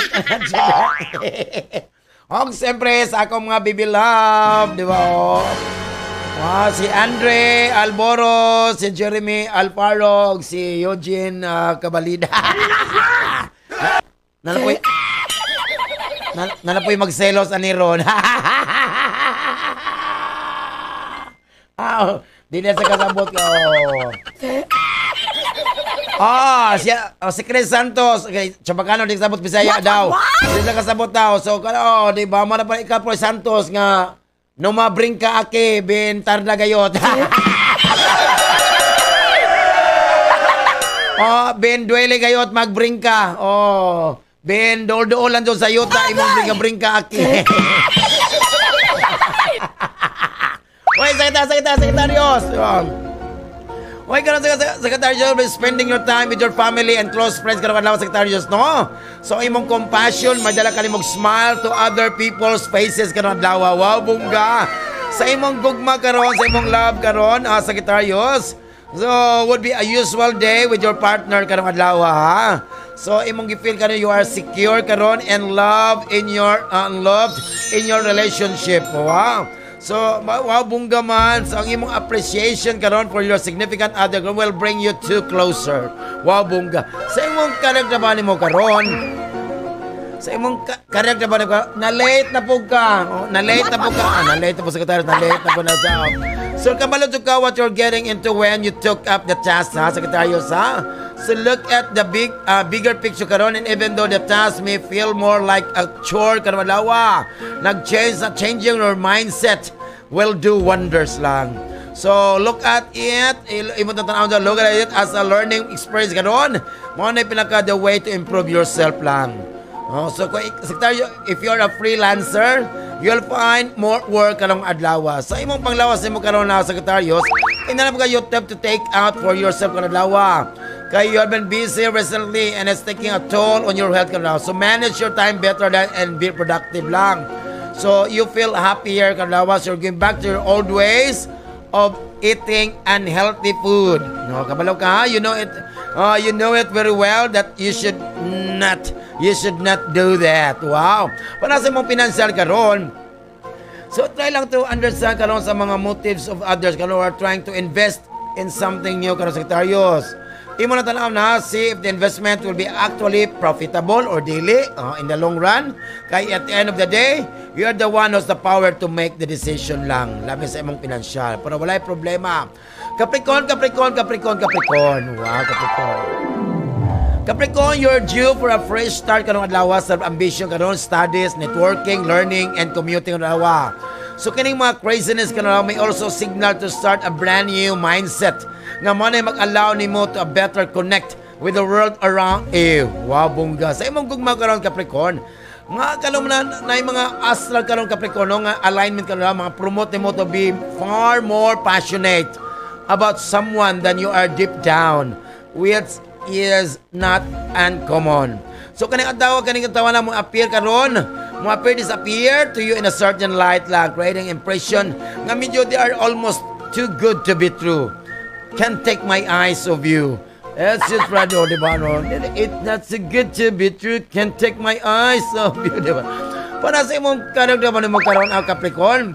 Siyempre sa akong mga baby love, di ba? Si Andre Alboro, si Jeremy Alparog, si Eugene Cabalida. Nalapoy magselos ani Ron. Di na sa kasabot ko. Si Chris Santos. Okay, Chabacano, di kasabot Bisaya daw. Di sa kasabot daw. So, di ba, marapal ikaw po Santos nga, no mabring ka ake, ben tarda gayot. Ben duele gayot, magbring ka. Ben, dool-doolan doon sa yuta, imong bringa-bringa aki. Uy, Sagittarius. Uy, karon Sagittarius, spending your time with your family and close friends karon adlaw Sagittarius, no? So imong compassion, madala ka nimong smile to other people's faces karon adlaw. Wow, bungga. Sa imong gugma karon, sa imong love karon, Sagittarius. So, would be a usual day with your partner karon adlaw, ha? So imong gifeel karon you are secure karon and loved in your relationship. Wow. So, wow, bungga man. So, ang imong appreciation karon for your significant other will bring you two closer. Wow, bungga. Sa imong karagdaban nimo karon, sa imong karagdaban nimo, na-late na po ka. Na-late na po Secretary. Na-late na po na sa. So, kabalo to ka what you're getting into when you took up the task, ha, Secretary, ha? So, look at the bigger picture karon, and even though the task may feel more like a chore karon malawa, changing your mindset will do wonders lang. So, look at it, look at it as a learning experience karon. Mo na pinaka the way to improve yourself lang. So, Secretary, if you're a freelancer, you'll find more work karong adlaw. Sa imong panglawas nimo karon na Secretarios, inanap ka you have to take out for yourself karong adlaw. Kaya you have been busy recently and it's taking a toll on your health karong. So manage your time better and be productive lang. So you feel happier karong adlaw. So you're going back to your old ways of eating unhealthy food. No, kabalo ka, you know it very well that you should not do that. Wow. Para sa mong financial karon, so try lang to understand karon sa mga motives of others karon are trying to invest in something new karon Secretarios. Imo na tanaw na see if the investment will be actually profitable or dili in the long run. Kaya at the end of the day, you are the one who's the power to make the decision lang. Labi sa imong financial. Pero walay problema. Capricorn. Wow, Capricorn, you're due for a fresh start karong adlaw sa ambition karon, studies, networking, learning, and commuting adlaw. So kining mga craziness karon may also signal to start a brand new mindset nga mo na mag-allow nimo to a better connect with the world around you. Wow, bungga. Sa imong gugma karon Capricorn, mga kalom na mga astral karon Capricorn nga alignment karon mga promote nimo to be far more passionate about someone than you are deep down, which is not uncommon. So kaning adlaw na mo appear karon, mo disappear to you in a certain light lang, creating impression nga medyo they are almost too good to be true. Can't take my eyes off you. That's just radio, di ba? No? That's good to be true. Can't take my eyes off you, di ba? Para sa imong karagdaman mo karon ang Capricorn,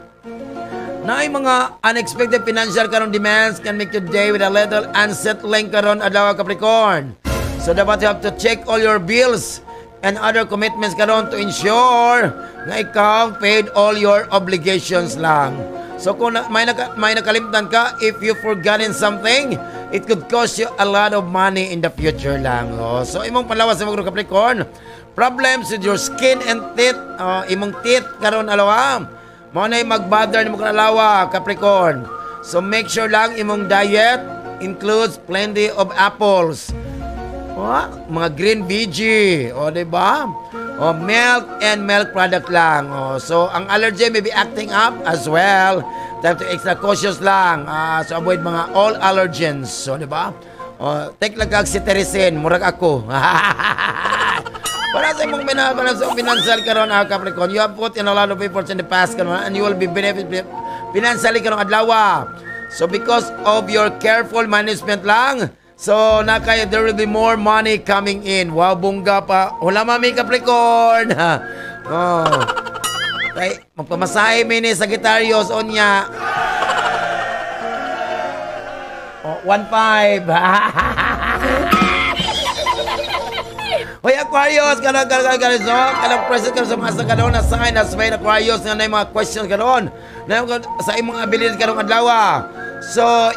na ay mga unexpected financial karon demands can make your day with a little unsettling karon adlaw Capricorn. So dapat you have to check all your bills and other commitments karon to ensure na ikaw paid all your obligations lang. So kung may nakalimtan ka, if you forgotten something, it could cost you a lot of money in the future lang. So imong palawas sa mga Capricorn, problems with your skin and teeth, imong teeth karon alawa. Mo na mag-bother nimo karon alawa Capricorn. So make sure lang imong diet includes plenty of apples. Mga green veggie, diba? Milk and milk product lang. So, ang allergy may be acting up as well. Time to extra cautious lang. So, avoid mga all allergens. So, diba? Take lang kag cetirizine. Murag ako. Para sa imong financial karon Capricorn, you have put in a lot of efforts in the past karon, and you will be benefit financially karon adlaw. So, because of your careful management lang, so, there will be more money coming in. Wow, bungga pa. Wala mami Capricorn. Okay, magpamasahe mi ni Sagittarius onya. 1.5. Hoy Aquarius, kanang present ka sa mga karon na sign as may Aquarius nga na mga questions karon. Sa imong ability karong adlaw. So,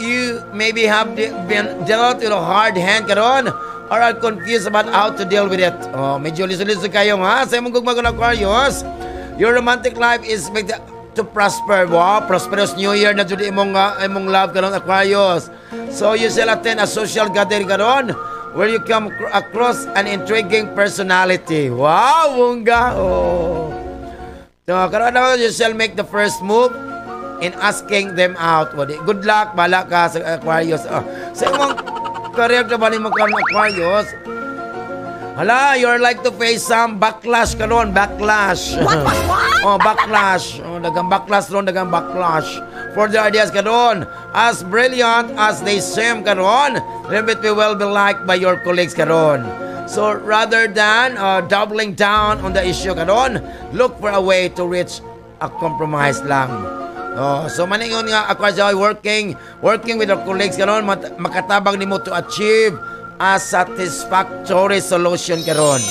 you maybe have been dealt with a hard hand karon or are confused about how to deal with it. Medyo liso-liso kayo ha. Sa imong gugma ng Aquarius, your romantic life is expected to prosper. Wow, prosperous New Year na jud imong love karon Aquarius. So, you shall attend a social gathering karon where you come across an intriguing personality. Wow, bongga. Oh. So, karon na you shall make the first move in asking them out. Good luck, bala ka sa Aquarius. Sa imong career na ba ni mo karon Aquarius? Hala, you're like to face some backlash karon, backlash. What? Backlash. Dagang backlash ron, dagang backlash. For the ideas karon, as brilliant as they seem karon, it will be liked by your colleagues karon. So rather than doubling down on the issue karon, look for a way to reach a compromise lang. So maningon nga ako sa working with our colleagues karon, makatabang nimo to achieve a satisfactory solution karon.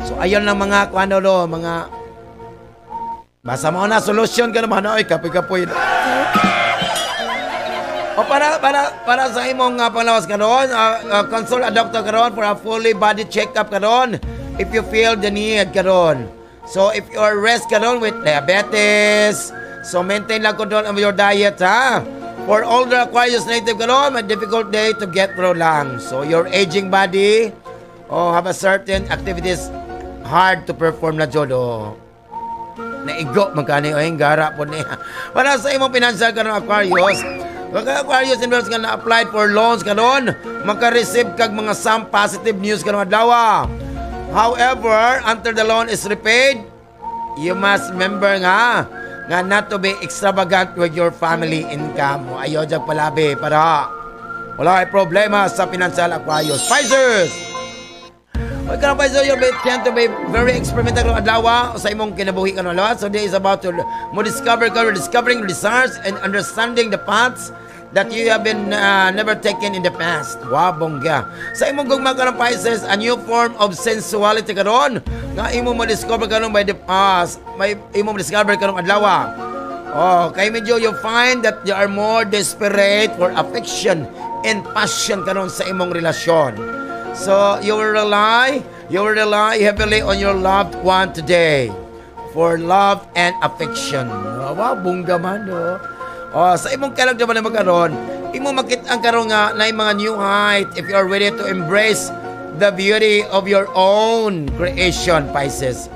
So ayon lang mga kuano do, mga basa mo na solution ka naman. Ay, kapoy-kapoy. Para sa imong panglawas karon, consult a doctor karon for a fully body check-up karon if you feel the need karon. So if you are rest karon with diabetes, so maintain lang karon your diet ha. For older Aquarius native karon, may difficult day to get through lang. So your aging body, have a certain activities hard to perform na jud. Naigo magkano yung gara po niya. Para sa imong financial karon Aquarius, Aquarius investors ka na applied for loans karon, maka-receive kag mga some positive news karon adlaw. However, until the loan is repaid, you must remember nga not to be extravagant with your family income. Ayaw jag palabi para wala ay problema sa financial Aquarius. Pisces! Huwag ka na pa, so you tend to be very experimental adlaw sa imong kinabuhi ka adlaw. So this is about to discovering desires and understanding the paths that you have been never taken in the past. Wow, bongga. Sa imong gugma ka ng Pisces, a new form of sensuality karon nga imong ma-discover karon by the past. May imong ma-discover karon adlaw. Kay medyo you find that you are more desperate for affection and passion karon sa imong relasyon. So, you will rely heavily on your loved one today for love and affection. Wow, bongga man, no? Sa imong kalag naman na magkaroon, imong makita ang karoon nga na mga new height if you are ready to embrace the beauty of your own creation, Pisces.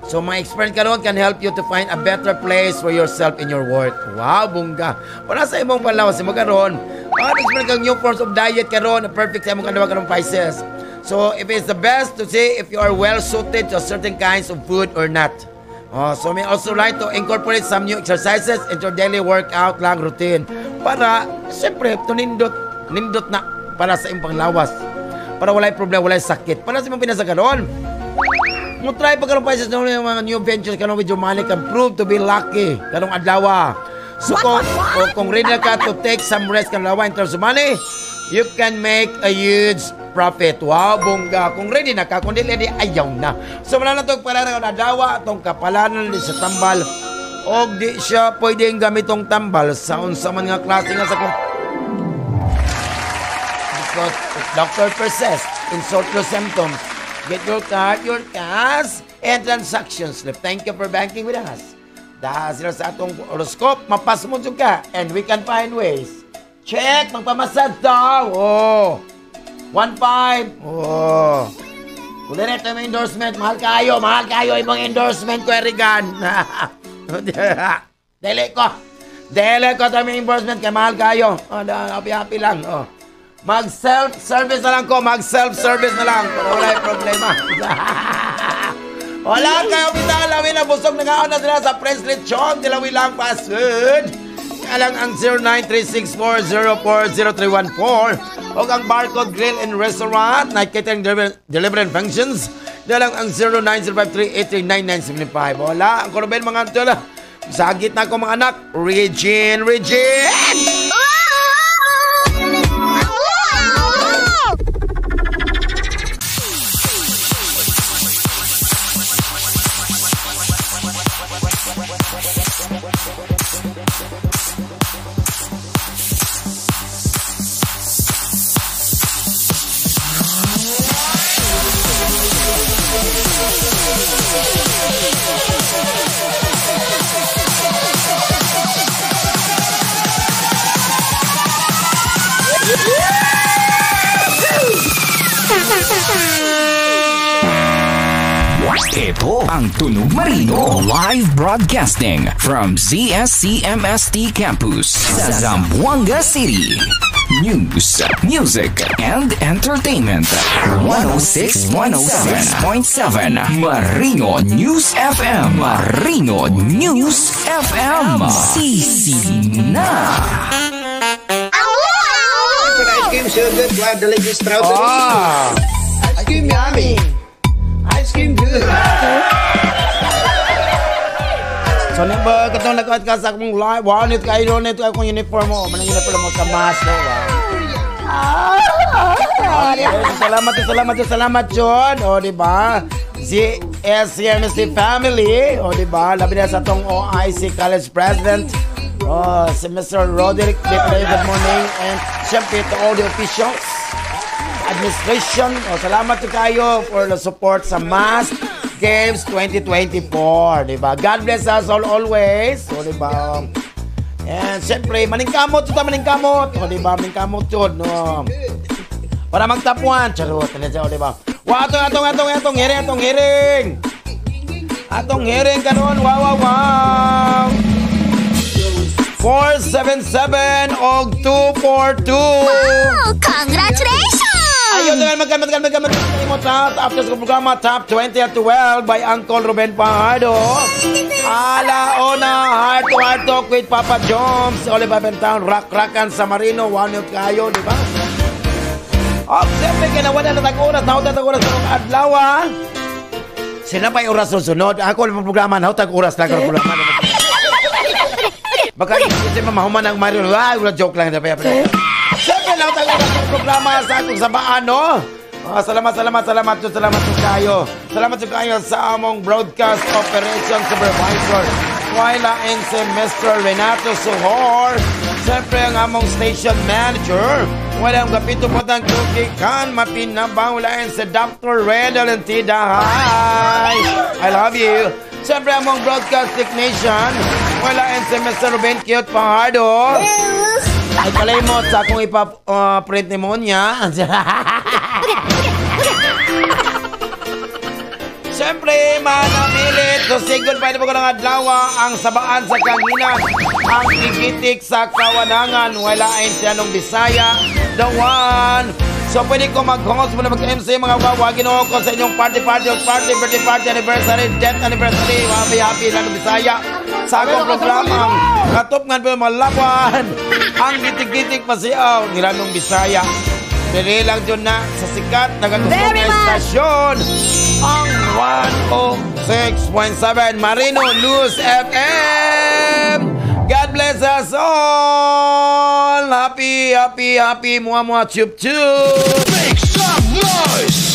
So, my experience karoon can help you to find a better place for yourself in your work. Wow, bongga. Para sa imong panlawas, imong karoon, experience kang new forms of diet karoon, perfect sa imong kanawa karoon, Pisces. So, if it's the best to see if you are well suited to certain kinds of food or not. So, may also like to incorporate some new exercises into your daily workout lang routine. Para, siyempre, nindot na para sa imong panglawas. Para walay problema, walay sakit. Para sa imong pinasa karoon, mo try pa karoon Pisces ng mga new ventures karoon with your money can prove to be lucky karong adlaw. So, kung ready ka to take some rest karong adlaw in terms of money, you can make a huge profit. Wow, bongga. Kung ready na ka, kung di ready, ayaw na. So, wala na itong palaran na dawa, itong kapalaran din sa tambal. O di siya pwedeng gamitong tambal sa unsa man nga klase nga sa because doctor persists in sort of symptoms. Get your card, your cash, and transaction slip. Thank you for banking with us. Dahil sa atong horoscope, mapas mo ka, and we can find ways. Check, magpamasad daw. 1.5. Kung ito yung endorsement, mahal kayo yung endorsement ko, Erigan. Dele ko ito yung endorsement, kaya mahal kayo. Happy lang. Mag-self-service na lang ko, pero wala yung problema. Wala kayo, pinalawin na busog na nga na sila sa Prince Lechon, dilawi lang fast food. Alang ang 093640400314 o ang Barcode Grill and Restaurant na catering delivery and functions. Dalang ang 0905383995. Wala, ang korobel mga antula. Sagit na ko mga anak. Regine! Ito ang Tunog Marino, live broadcasting from ZSCMST Campus sa Zamboanga City. News, music, and entertainment. 106.7 Marino News FM. Marino News FM. Sisi na. Ice cream so good, wild delicious strawberry. Ice cream yummy. Ice cream good. So, ba katong nag-out ka sa akong live? Wow, nito kayo nito akong uniform mo. Manang uniform mo sa mask, no? Wow. Salamat, John. O, diba? Si SCMC family. O, diba? Labi na sa itong OIC College President. Si Mr. Roderick. Good morning. And syempre to all the officials. Administration. O, salamat to kayo for the support sa mask Games 2024, diba? God bless us all always, o diba? And syempre, maningkamot, o diba? Maningkamot yun, no? Para magtapuan, charot, o diba? Wow, atong hiring! Atong hiring karon, wow! 477 og 242. Wow! Congratulations! Ayun, magkamot after sa programa Top 20 at 12 by Uncle Ruben Fajardo. Alauna, heart to heart talk with Papa Joms. Oliver Bentang, rock-rockan sa Marino. One kayo, di ba? Siyempre, kinawan na oras. Nautat ang oras sa adlaw. Sila pa yung oras susunod. Ako ang programa, nautat oras lang ang programa. Baka kasi mamahuman ng Marino. Wala joke lang. Siyempre, nautat ang oras ng programa sa akong sabaan, no? Salamat kayo. Salamat kayo sa among broadcast operation supervisor. Wailain si Mr. Renato Suhor. Siyempre ang among station manager. Walang kapito po ng kukikan. Mapinabang walain si Dr. Redel and Tida. Hi! I love you. Siyempre among broadcast technician. Walain si Mr. Ruben Cute Fajardo. Ay kalimot sa akong ipa-print pneumonia. Siyempre, manamilit. So, sigod pa ito po ko ng adlaw ang sabaan sa kanginan. Ang igitik sa kawanangan. Walain siya nung Bisaya. The one. So, pwede ko mag-host mo na mag-MC mga wawagin ko sa inyong party, birthday party, anniversary, death anniversary. Happy lang ng Bisaya. Sa akong programang katupngan po malawan. Ang gitik-gitik pa siya. Nilanong Bisaya. Dili lang dyan na sa sikat nagagustong na estasyon ang 106.7 Marino News FM. God bless us all. Happy, muah, chup. Make some noise.